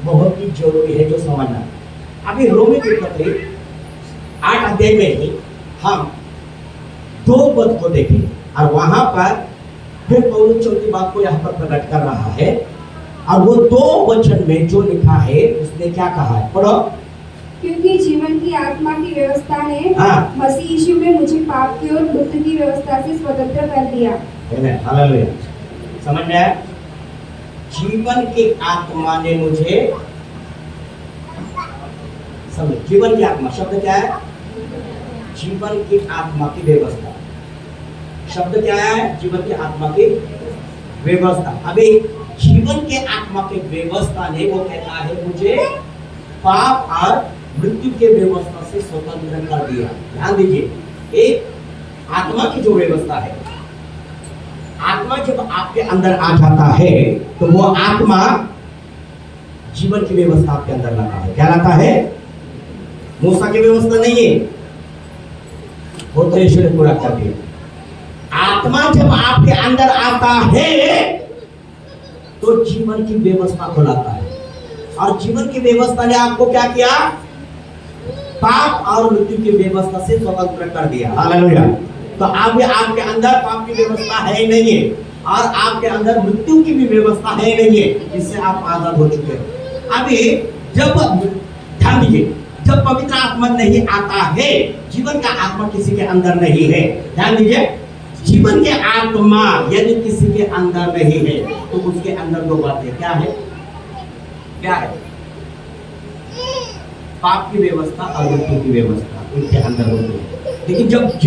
बहुत ही जरूरी है जो समझना। अभी रोमी के पत्र 8 अध्याय में ही हम 2 पद को देखें और वहां पर फिर पौलुस चौथी बात को यहाँ पर प्रकट कर रहा है। और वो 2 वचन में जो लिखा है उसने क्या कहा है, पढ़ो। क्योंकि जीवन की आत्मा की व्यवस्था ने मसीह यीशु में मुझे पाप की और मृत्यु की व्यवस्था से स्वतंत्र कर दिया। हालेलुया, समझ में आया? जीवन की आत्मा ने मुझे, समझ, जीवन की आत्मा शब्द क्या है? जीवन की आत्मा की व्यवस्था शब्द क्या है? जीवन की आत्मा की व्यवस्था। अभी जीवन के आत्मा की व्यवस्था ने वो कहता है मुझे पाप और मृत्यु के व्यवस्था से स्वतंत्र कर दिया। ध्यान दीजिए, एक आत्मा की जो व्यवस्था है, आत्मा जब आपके अंदर आ जाता है तो वो आत्मा जीवन की व्यवस्था आपके अंदर लाता है। क्या लाता है? मूसा की व्यवस्था नहीं है, वो तो ईश्वर ने पूरा कर दिया। आत्मा जब आपके अंदर आता है तो जीवन की व्यवस्था को लाता है, और जीवन की व्यवस्था ने आपको क्या किया? पाप और मृत्यु की व्यवस्था से स्वतंत्र कर दिया। हालेलुया। तो अब आपके अंदर पाप की व्यवस्था है नहीं है और आपके अंदर मृत्यु की भी व्यवस्था है नहीं है, जिससे आप आजाद हो चुके हैं। अभी जब ध्यान दीजिए, जब पवित्र आत्मा नहीं आता है, जीवन का आत्मा किसी के अंदर नहीं है, ध्यान दीजिए, जीवन के आत्मा यदि किसी के अंदर नहीं है तो उसके अंदर 2 बातें क्या है? क्या है? पाप की व्यवस्था और मृत्यु की व्यवस्था उनके अंदर होती है। लेकिन जब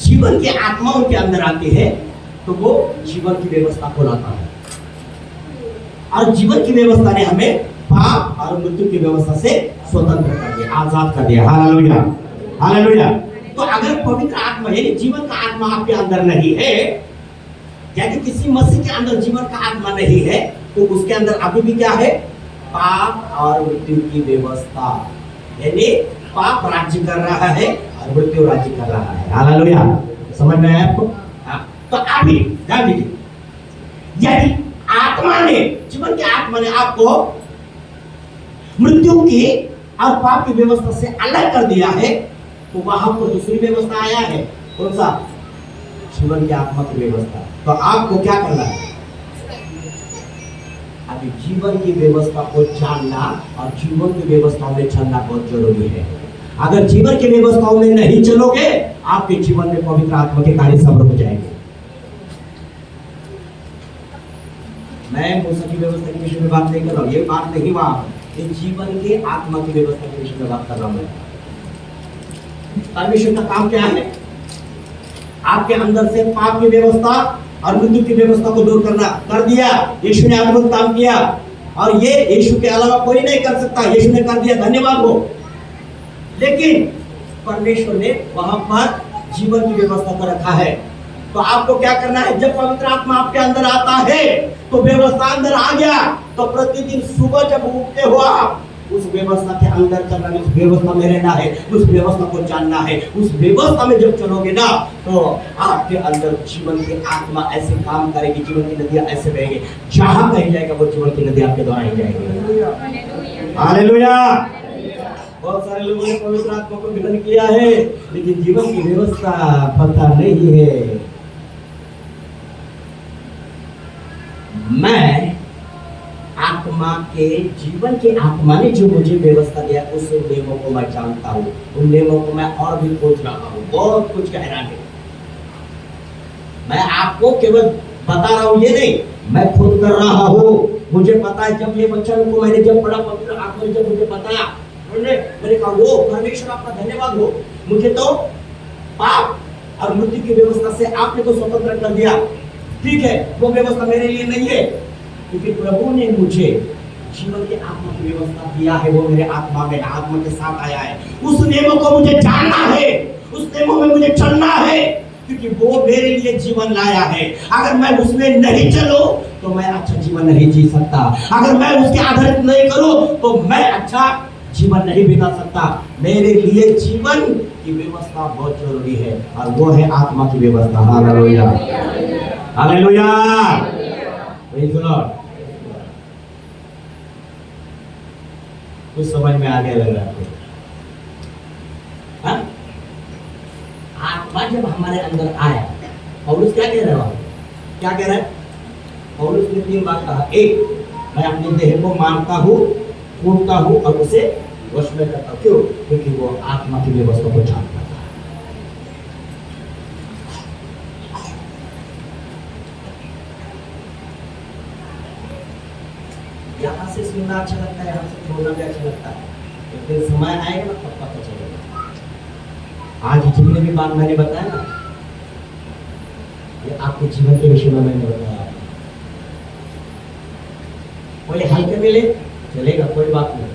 जीवन की आत्मा उनके अंदर आती है तो वो जीवन की व्यवस्था को लाता है, और जीवन की व्यवस्था ने हमें पाप और मृत्यु की व्यवस्था से स्वतंत्र कर दिया, आजाद कर दिया। Hallelujah, hallelujah. तो अगर पवित्र आत्मा यानी जीवन का आत्मा आपके अंदर नहीं है, यदि किसी मसीह के अंदर जीवन का आत्मा नहीं है तो उसके अंदर अभी भी क्या है? पाप और मृत्यु की व्यवस्था, यानी पाप राज्य कर रहा है और मृत्यु राज्य कर रहा है। हालेलुया, समझ में आया आपको? तो अभी ध्यान दीजिए, यदि आत्मा ने, जीवन की आत्मा ने आपको मृत्यु की और पाप की व्यवस्था से अलग कर दिया है तो वहां पर दूसरी व्यवस्था आया है। कौन सा? जीवन की आत्मा की व्यवस्था। तो आपको क्या करना है? अभी जीवन की व्यवस्था को जानना और जीवन की व्यवस्थाओं में चलना बहुत जरूरी है। अगर जीवन की व्यवस्थाओं में नहीं चलोगे आपके जीवन में पवित्र आत्मा के कार्य सब रुक जाएंगे। मैं मूसा की व्यवस्था के विषय में बात नहीं कर रहा हूँ, ये बात नहीं, वहां जीवन के आत्मा की व्यवस्था के विषय में बात कर रहा हूं। परमेश्वर का काम क्या है? आपके अंदर से पाप की व्यवस्था और मृत्यु की व्यवस्था को दूर करना कर दिया। यीशु ने अद्भुत काम किया और ये यीशु के अलावा कोई नहीं कर सकता। यीशु ने कर दिया, धन्यवाद हो। लेकिन परमेश्वर ने वहां पर जीवन की व्यवस्था को रखा है। तो आपको क्या करना है? जब पवित्र आत्मा आपके अंदर आता है तो व्यवस्था अंदर आ गया, तो प्रतिदिन सुबह जब उठते हो आप उस व्यवस्था के अंदर चलना है, उस व्यवस्था में रहना है, उस व्यवस्था को जानना है। उस व्यवस्था में जब चलोगे ना तो आपके अंदर जीवन की आत्मा ऐसे काम करेगी, जीवन की नदियां ऐसे बहेंगी, जहां कहीं जाएगा वो जीवन की नदी आपके द्वारा ही जाएगी। हालेलुया। बहुत सारे लोगों ने पवित्र आत्मा को ग्रहण किया है लेकिन जीवन की व्यवस्था पता नहीं है। मैं आत्मा के जीवन के आत्मा ने जो मुझे व्यवस्था दिया उस नियमों को मैं जानता हूँ, उन नियमों को मैं और भी खोज रहा हूँ, बहुत कुछ कह रहा है। मैं आपको केवल बता रहा हूँ ये नहीं, मैं खुद कर रहा हूँ। मुझे पता है जब ये वचन को मैंने जब पढ़ा, पवित्र आत्मा ने जब मुझे बताया, मैंने कहा वो परमेश्वर आपका धन्यवाद हो, मुझे तो पाप और मृत्यु की व्यवस्था से आपने तो स्वतंत्र कर दिया। ठीक है, वो व्यवस्था मेरे लिए नहीं है, क्योंकि प्रभु ने मुझे जीवन के आत्मा की व्यवस्था दिया है। वो मेरे आत्मा में, आत्मा के साथ आया है। उस नियमों को मुझे जानना है, उस नियमों में मुझे चलना है, क्योंकि वो मेरे लिए जीवन लाया है। अगर मैं उसमें नहीं चलूं तो मैं अच्छा जीवन नहीं जी सकता। अगर मैं उसके आधारित नहीं करूं तो मैं अच्छा जीवन नहीं बिता सकता। मेरे लिए जीवन की व्यवस्था बहुत जरूरी है, और वो है आत्मा की व्यवस्था। Hallelujah, hallelujah, praise the Lord. कुछ समझ में आ गया लग रहा है? हाँ? आत्मा जब हमारे अंदर आया, पौलुस क्या कह रहा है? क्या कह रहा है पौलुस ने? 3 बात कहा। एक, मैं अपने देह को मानता हूँ, कूटता हूँ और उसे वश में करता हूँ। क्यों? क्योंकि वो आत्मा की व्यवस्था को जानता था। यहाँ से सुनना अच्छा लगता है, हमसे छोड़ना भी अच्छा लगता है, लेकिन समय आएगा ना तब पता चलेगा। आज जितने भी बात मैंने बताया ना, ये आपके जीवन के विषय में मैंने बताया। कोई हल्के में ले चलेगा, कोई बात नहीं,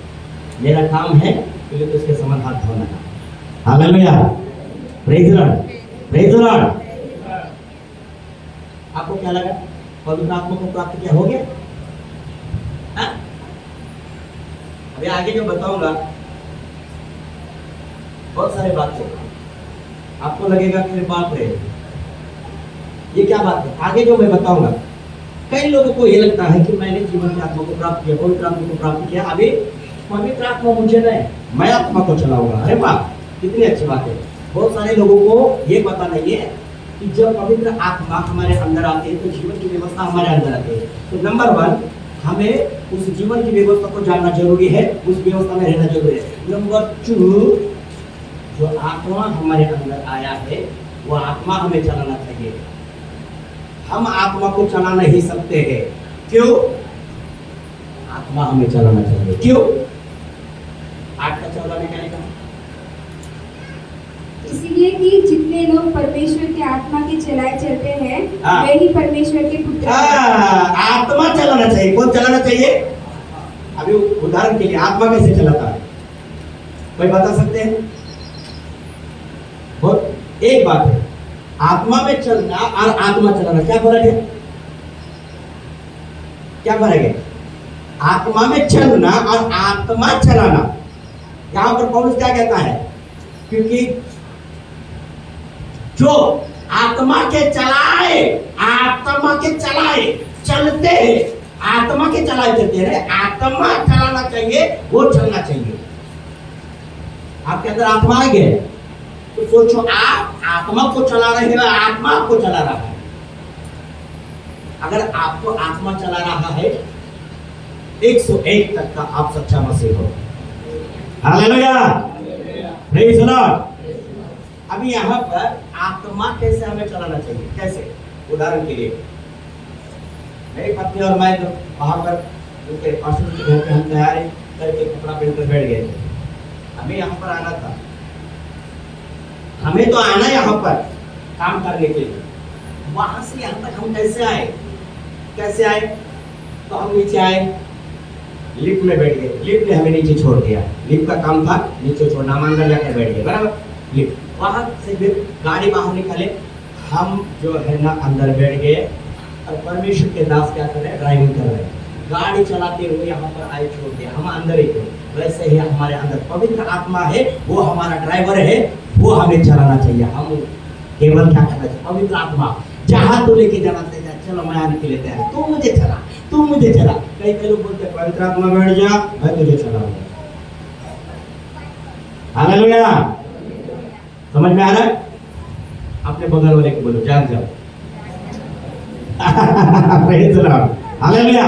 मेरा काम है पहले तो उसके समान हाथ धोना है। Hallelujah, praise the Lord, praise the Lord. आपको क्या लगा? पवित्र आत्मा को प्राप्त किया हो गया? हाँ? अभी आगे जो बताऊंगा बहुत सारे बातें, आपको लगेगा कि बाप रे ये क्या बात है। आगे जो मैं बताऊंगा, कई लोगों को ये लगता है कि मैंने जीवन की आत्मा को प्राप्त किया, पवित्र आत्मा को प्राप्त किया, अभी पवित्र आत्मा मुझे नहीं, मैं आत्मा को चलाऊंगा। अरे वाह, कितनी अच्छी बात है। बहुत सारे लोगों को ये पता नहीं है कि जब पवित्र आत्मा हमारे अंदर आती है तो जीवन की व्यवस्था हमारे अंदर आती है। तो नंबर 1, हमें उस जीवन की व्यवस्था को जानना जरूरी है, उस व्यवस्था में रहना जरूरी है। नंबर 2, जो आत्मा हमारे अंदर आया है वो आत्मा हमें चलाना चाहिए। हम आत्मा को चला नहीं सकते हैं। क्यों? आत्मा हमें चलाना चाहिए। क्यों? 8 का 14 में क्या लिखा? इसलिए कि जितने लोग परमेश्वर के आत्मा के चलाए चलते हैं वे ही परमेश्वर के पुत्र हैं। आत्मा चलाना चाहिए। कौन चलाना चाहिए? अभी उदाहरण के लिए आत्मा कैसे चलाता है, कोई बता सकते हैं? बहुत एक बात है, आत्मा में चलना और आत्मा चलाना क्या फर्क है? क्या फर्क है? आत्मा में चलना और आत्मा चलाना। यहां पर पौलुस क्या कहता है? क्योंकि जो आत्मा के चलाए, आत्मा के चलाए चलते हैं, आत्मा के चलाए चलते हैं, आत्मा चलाना चाहिए, वो चलना चाहिए। आपके अंदर आत्मा आ गया तो सोचो, आप आत्मा को चला रहे हैं, आत्मा आपको चला रहा है। अगर आपको आत्मा चला रहा है 101 तक का आप सच्चा मसीह हो। Hallelujah, praise the Lord. अभी यहाँ पर आत्मा कैसे हमें चलाना चाहिए, कैसे? उदाहरण के लिए मेरी पत्नी और मैं जो वहां पर उनके पास्टर के घर पे हम तैयारी करके कपड़ा पहनकर बैठ गए थे। हमें यहाँ पर आना था, हमें तो आना यहाँ पर काम करने के लिए। वहां से यहाँ तक हम कैसे आए? कैसे आए? तो हम नीचे आए, लिफ्ट में बैठ गए, लिफ्ट ने हमें नीचे छोड़ दिया। लिफ्ट का काम था नीचे छोड़ना, हम अंदर जाकर बैठ गए, बराबर। लिफ्ट वहां से फिर गाड़ी बाहर निकाले, हम जो है ना अंदर बैठ गए, और परमेश्वर के दास क्या कर रहे हैं? ड्राइविंग कर रहे हैं, गाड़ी चलाते हुए यहाँ पर आए छोड़ दिया, हम अंदर ही थे। वैसे ही हमारे अंदर पवित्र आत्मा है, वो हमारा ड्राइवर है, वो हमें चलाना चाहिए। हम केवल क्या करना चाहिए? पवित्र आत्मा जहाँ तो लेके जाना चाहिए, चलो मैं आने के लिए तैयार, तू मुझे चला, तू मुझे चला। कई लोग बोलते पवित्र आत्मा बैठ जा, मैं तुझे चलाऊंगा। हालेलुया, समझ में आ रहा है? अपने बगल वाले को बोलो, जान जाओ। Praise the Lord. हालेलुया।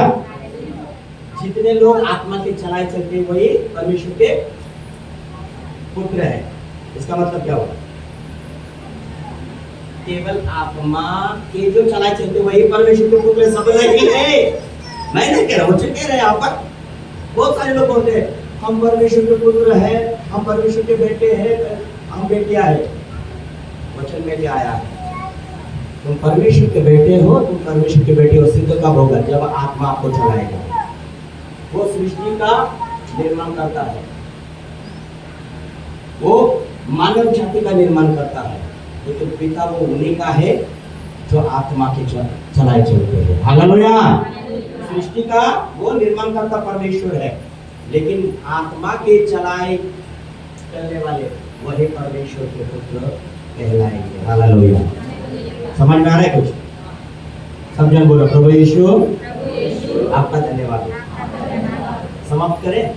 जितने लोग आत्मा के चलाए चलते हैं वही परमेश्वर के पुत्र है। इसका मतलब क्या हुआ? केवल आत्मा के जो चलाए चलते वही परमेश्वर के पुत्र सब नहीं है। मैं नहीं कह रहा हूँ, कह रहे हैं यहाँ पर बहुत सारे लोग बोलते हैं हम परमेश्वर के पुत्र हैं, हम परमेश्वर के बेटे हैं, हम बेटियां हैं। वचन में क्या आया है? तुम परमेश्वर के बेटे हो, तुम परमेश्वर के बेटे हो सिद्ध कब होगा? जब आत्मा आपको चलाएगा। वो सृष्टि का निर्माण करता है, वो मानव जाति का निर्माण करता है, लेकिन पिता वो उन्हीं का है जो आत्मा के चलाए चलते हैं। हालेलुया। सृष्टि का वो निर्माण करता परमेश्वर है, लेकिन आत्मा के चलाए चलने वाले वही परमेश्वर के पुत्र कहलाएंगे। हालेलुया। समझ में आ रहा है कुछ? सब जन बोलो प्रभु यीशु आपका धन्यवाद। समाप्त करें,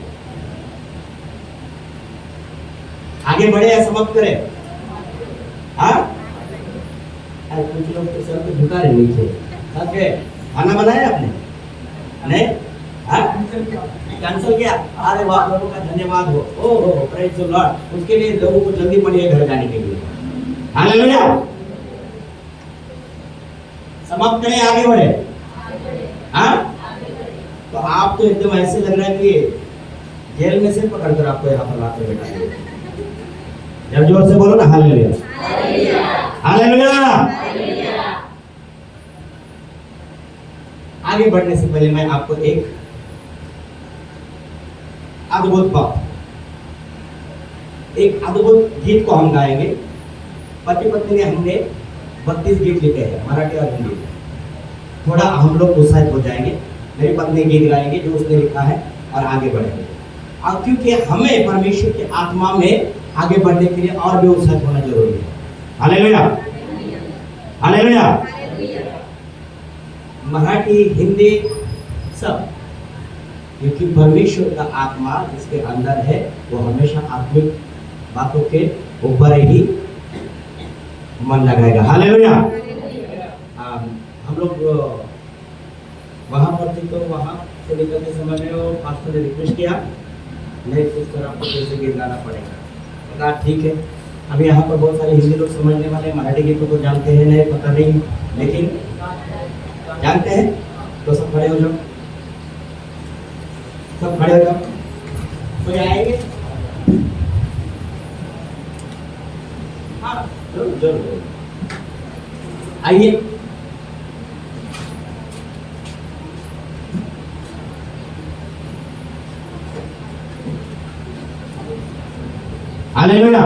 आगे बढ़े या समाप्त करें? हाँ, कुछ लोग तो सर को झुका रहे नीचे। सबके खाना बनाया आपने? नहीं? हाँ, कैंसिल किया? अरे वाह, प्रभु का धन्यवाद हो। ओह प्रेज द लॉर्ड। उसके लिए लोगों को जल्दी पड़िए घर जाने के लिए। हालेलुया। समाप्त करें, आगे बढ़े? हाँ, तो आप तो एकदम ऐसे लग रहा है कि जेल में से पकड़कर आपको यहाँ पर लाते बैठा। जब जोर से बोलो ना हालेलुया, हालेलुया। आगे बढ़ने से पहले मैं आपको एक अद्भुत बात, एक अद्भुत गीत को हम गाएंगे। पति पत्नी ने हमने 32 गीत लिखे हैं, मराठी और हिंदी। थोड़ा हम लोग उत्साहित हो जाएंगे। मेरी पत्नी गीत गाएंगे जो उसने लिखा है और आगे बढ़ेंगे। और क्योंकि हमें परमेश्वर की आत्मा में आगे बढ़ने के लिए और भी उत्साहित होना जरूरी है। Hallelujah, hallelujah. मराठी, हिंदी सब, क्योंकि परमेश्वर का आत्मा जिसके अंदर है वो हमेशा आत्मिक बातों के ऊपर ही मन लगाएगा। हालेलुया। हम लोग वहां पर थे तो वहां से निकलते समय में वो पास्टर ने रिक्वेस्ट किया नहीं इस तरह आपको कैसे गीत गाना पड़ेगा। कहा ठीक है। अभी यहाँ पर बहुत सारे हिंदी लोग समझने वाले मराठी गीतों को जानते हैं नहीं पता नहीं, लेकिन जानते हैं तो सब खड़े हो जाओ, सब खड़े हो जाओ। कोई आएंगे? हाँ जरूर जरूर आइए। हालेलुया।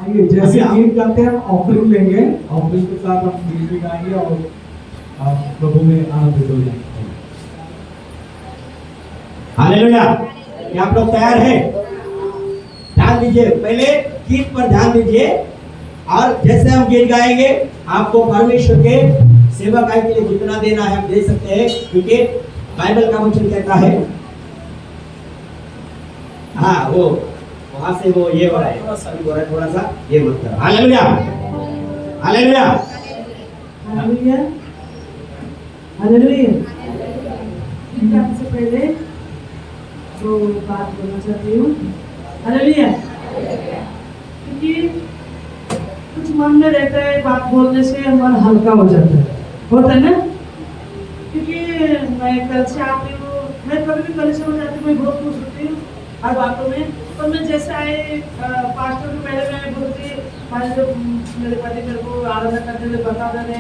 आइए, जैसे गीत गाते हैं हम ऑफरिंग लेंगे, ऑफरिंग के साथ हम गीत भी गाएंगे और प्रभु में आनंदित हो जाएंगे। हालेलुया। क्या आप लोग तैयार हैं? ध्यान दीजिए, पहले गीत पर ध्यान दीजिए और जैसे हम गीत गाएंगे आपको परमेश्वर के सेवा कार्य के लिए जितना देना है आप दे सकते हैं, क्योंकि बाइबल का वचन कहता है। हाँ, वो वहां से वो ये हो रहा है, थोड़ा सा ये मत करो। Hallelujah, hallelujah, hallelujah, hallelujah. आपसे पहले दो बात बोलना चाहती हूँ। हालेलुया। क्योंकि कुछ मन में रहता है, बात बोलने से मन हल्का हो जाता है, होता है ना? क्योंकि मैं कल से आती हूँ, मैं कभी भी कल से हो जाती हूँ, मैं बहुत खुश होती हूँ हर बातों में। तो मैं जैसे आए पास्टर को पहले मैं बोलती मेरे पति मेरे को आराधना करते हुए बता देने।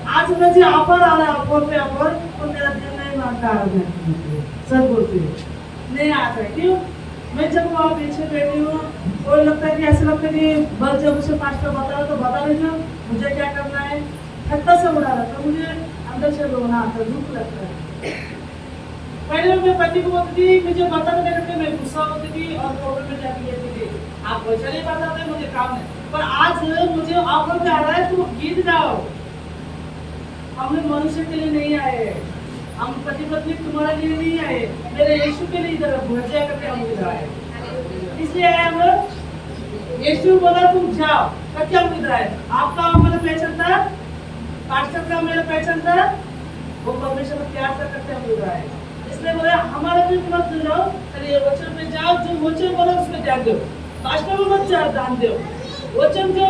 आज मुझे ऑफर आ रहा है, ऑफर पे ऑफर, तो मेरा दिल नहीं मानता आराधना, सच बोलती हूँ नहीं आता है। क्यों? मैं जब वहाँ पीछे बैठी हूँ वो लगता है कि ऐसा लगता है कि बस जब उसे पास्टर बता रहा तो बता दीजिए मुझे क्या करना है। खट्टा से उड़ा रहा था, मुझे अंदर से रोना आता, दुख लगता है। पहले मैं पति को बोलती थी, मुझे बताने करके मैं गुस्सा होती थी और प्रॉब्लम में जाती थी, आप वैसे नहीं बताते, मुझे काम है। पर आज मुझे ऑफर पे आ रहा है, तुम गीत गाओ। हम लोग मनुष्य के लिए नहीं आए, हम पति पत्नी तुम्हारे लिए नहीं आए, मेरे यीशु के लिए इधर भजिया करके हम इधर आए, इसलिए आए हम लोग। यीशु बोला तुम जाओ, करके हम इधर आए। आपका मेरा पहचान था, पास्टर का मेरा पहचान था, वो परमेश्वर को प्यार से करते हम रहा है। इसलिए बोले हमारे भी मत जाओ, अरे वचन में जाओ, जो वचन बोलो उसमें ध्यान दो, पास्टर में मत जाओ ध्यान दो, वचन जो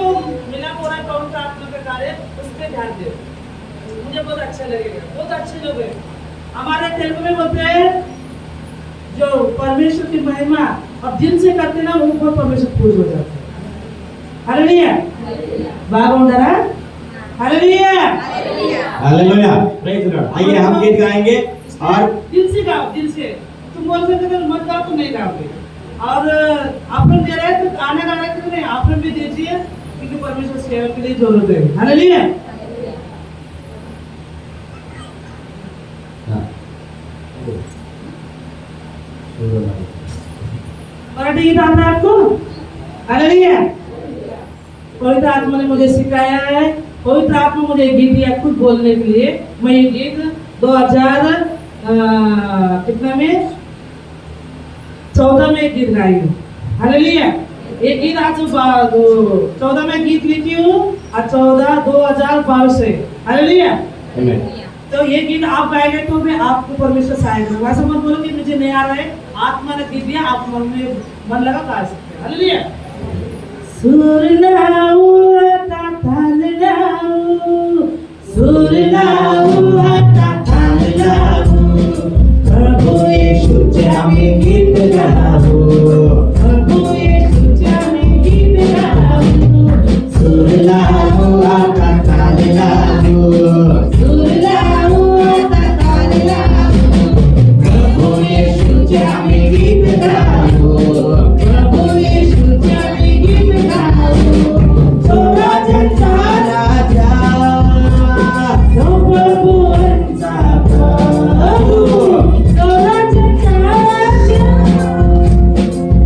मिला हो रहा है पवित्र आत्मा का कार्य उस पर ध्यान दो। मुझे बहुत अच्छा लगेगा, बहुत अच्छे लोग हैं हमारे तेलुगु में बोलते हैं जो परमेश्वर की महिमा अब दिल से करते ना वो बहुत परमेश्वर खुश हो जाते हैं। हालेलुया, बागुंडरा, hallelujah, hallelujah, praise the Lord. आइए हम गीत गाएंगे और दिल से गाओ, दिल से। तुम बोल सकते हो मत गाओ तो नहीं गाओगे, और आपन दे रहे हैं तो आने गाने के लिए आपन भी दीजिए, क्योंकि परमेश्वर सेवा के लिए जरूरत है। हालेलुया। मराठी गीत आता है आपको? हालेलुया। पवित्र आत्मा ने मुझे सिखाया है, पवित्र आत्मा मुझे गीत दिया खुद बोलने के लिए। मैं ये गीत 2000 कितना में 14 में गीत गाई हूँ। हालेलुया। ये गीत आज 14 में गीत लिखी हूँ और 2022 से। हालेलुया। तो ये गीत आप गाएंगे तो मैं आपको परमेश्वर सहायक करूंगा। ऐसा मत बोलो कि मुझे नहीं आ रहा है, आत्मा ने गीत दिया, आप मन में मन लगा गा सकते हैं। हालेलुया। सुरलाऊ तातालाऊ, सुरलाऊ तातालाऊ, प्रभु यीशुचे आम्ही गीत गाऊ, प्रभु यीशुचे आम्ही गीत गाऊ, सुरलाऊ तातालाऊ, सुरलाऊ तातालाऊ, प्रभु यीशुचे आम्ही गीत गाऊ, प्रभु यीशुचे आम्ही गीत गाऊ, तो राजांचा राजा, तो प्रभूंचा प्रभू, तो राजांचा राजा,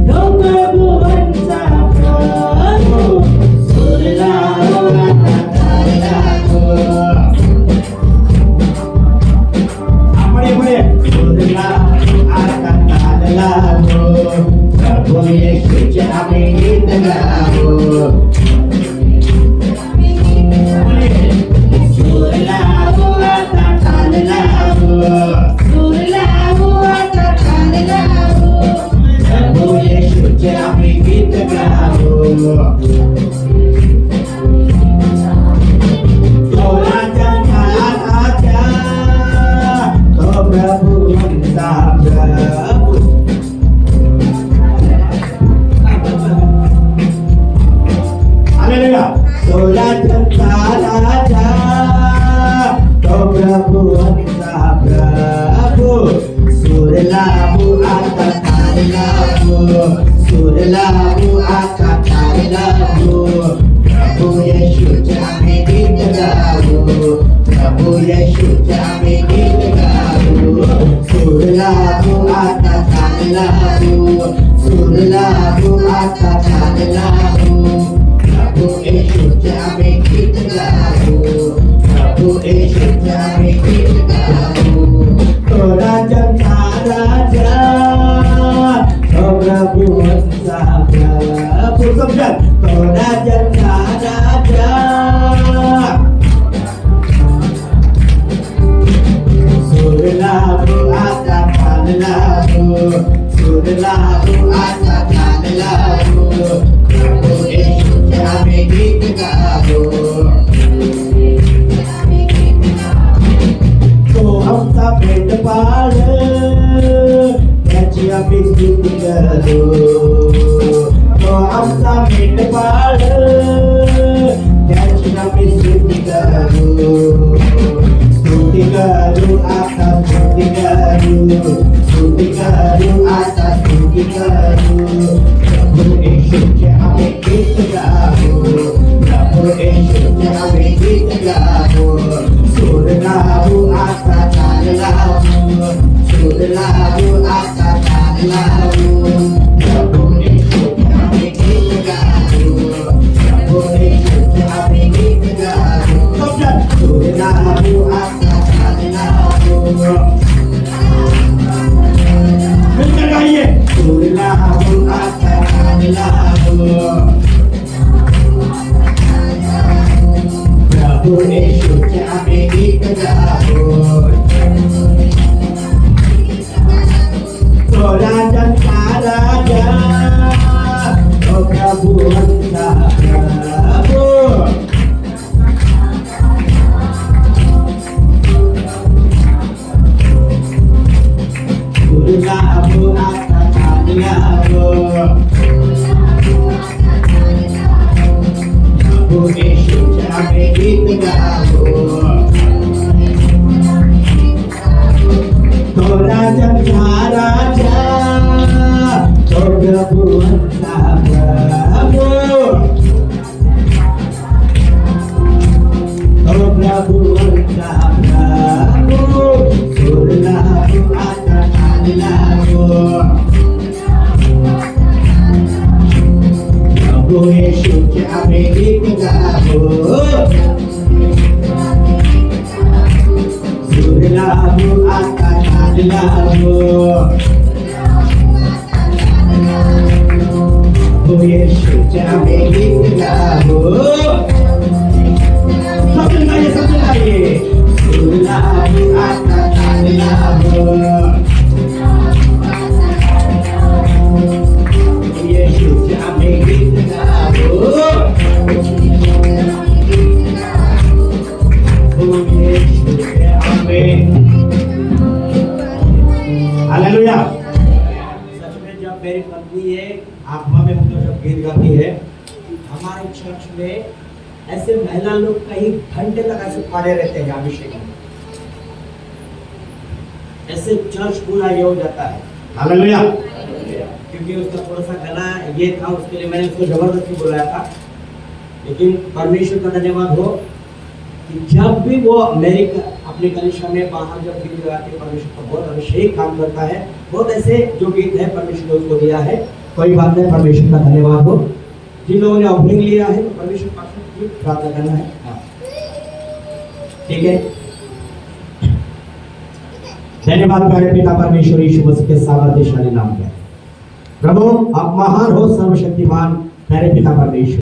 तो प्रभूंचा प्रभू, सुरलाऊ तातालाऊ, पुढे पुढे, सुरलाऊ तातालाऊ, प्रभु येशूचे आम्ही गीत गाऊ, सुरलाऊ तातालाऊ, सुरलाऊ तातालाऊ, प्रभु येशूचे आम्ही गीत गाऊ, तो राजांचा राजा, तो प्रभूंचा प्रभू। हालेलुया। तो राजांचा राजा, तो प्रभूंचा प्रभू, सुरलाऊ तातालाऊ, सुरलाऊ तातालाऊ, प्रभु येशूचे आम्ही गीत गाऊ, प्रभु येशूचे आम्ही गीत गाऊ, सुरलाऊ तातालाऊ, सुरलाऊ तातालाऊ, प्रभु येशूचे आम्ही गीत गाऊ, प्रभु येशूचे आम्ही गीत गाऊ, तो राजांचा राजा, तो प्रभूंचा प्रभू। समजा, तो राजांचा राजा, सुरलाऊ तातालाऊ, सुरलाऊ तातालाऊ, प्रभु येशूचे आम्ही गीत गाऊ, तो आमचा भेटपाळ, त्याची आम्ही स्तुती करू, तो आमचा भेटपाळ, त्याची आम्ही स्तुती करू, स्तुती करू आता, स्तुती करू, स्तुती करू आता, स्तुती करू, प्रभु येशूचे आम्ही गीत गाऊ, प्रभु येशूचे आम्ही गीत गाऊ, सुरलाऊ तातालाऊ, सुरलाऊ तातालाऊ, प्रभु येशूचे आम्ही गीत गाऊ, प्रभु येशूचे आम्ही गीत गाऊ, सुरलाऊ तातालाऊ, मिलकर गाइए, सुरलाऊ तातालाऊ, प्रभु येशूचे आम्ही गीत गाऊ, यीशु जामे गीत गाओ सब गाइए सुनाई आता तान लाओ यीशु जामे गीत गाओ यीशु जामे हालेलुया। सच में जब मेरी पत्नी है आत्मा में मतलब जब गीत गाती है हमारे चर्च में ऐसे महिला लोग कई घंटे तक ऐसे खड़े रहते हैं अभिषेक में, ऐसे चर्च पूरा ये हो जाता है। हालेलुया। क्योंकि उसका थोड़ा सा गला ये था, उसके लिए मैंने उसको जबरदस्ती बुलाया था, लेकिन परमेश्वर का धन्यवाद हो कि जब भी वो अमेरिका अपनी कलिशा में बाहर जब गीत गाते परमेश्वर का बहुत अभिषेक काम करता है। बहुत ऐसे जो गीत है परमेश्वर ने उसको दिया है, कोई बात नहीं, परमेश्वर का धन्यवाद हो। जिन लोगों ने ऑफरिंग लिया है तो परमेश्वर पास में प्रार्थना करना है। ठीक है, धन्यवाद प्यारे पिता परमेश्वर यीशु मसीह के सामर्थ्यशाली नाम में। प्रभु आप महान हो, सर्वशक्तिमान प्यारे पिता परमेश्वर।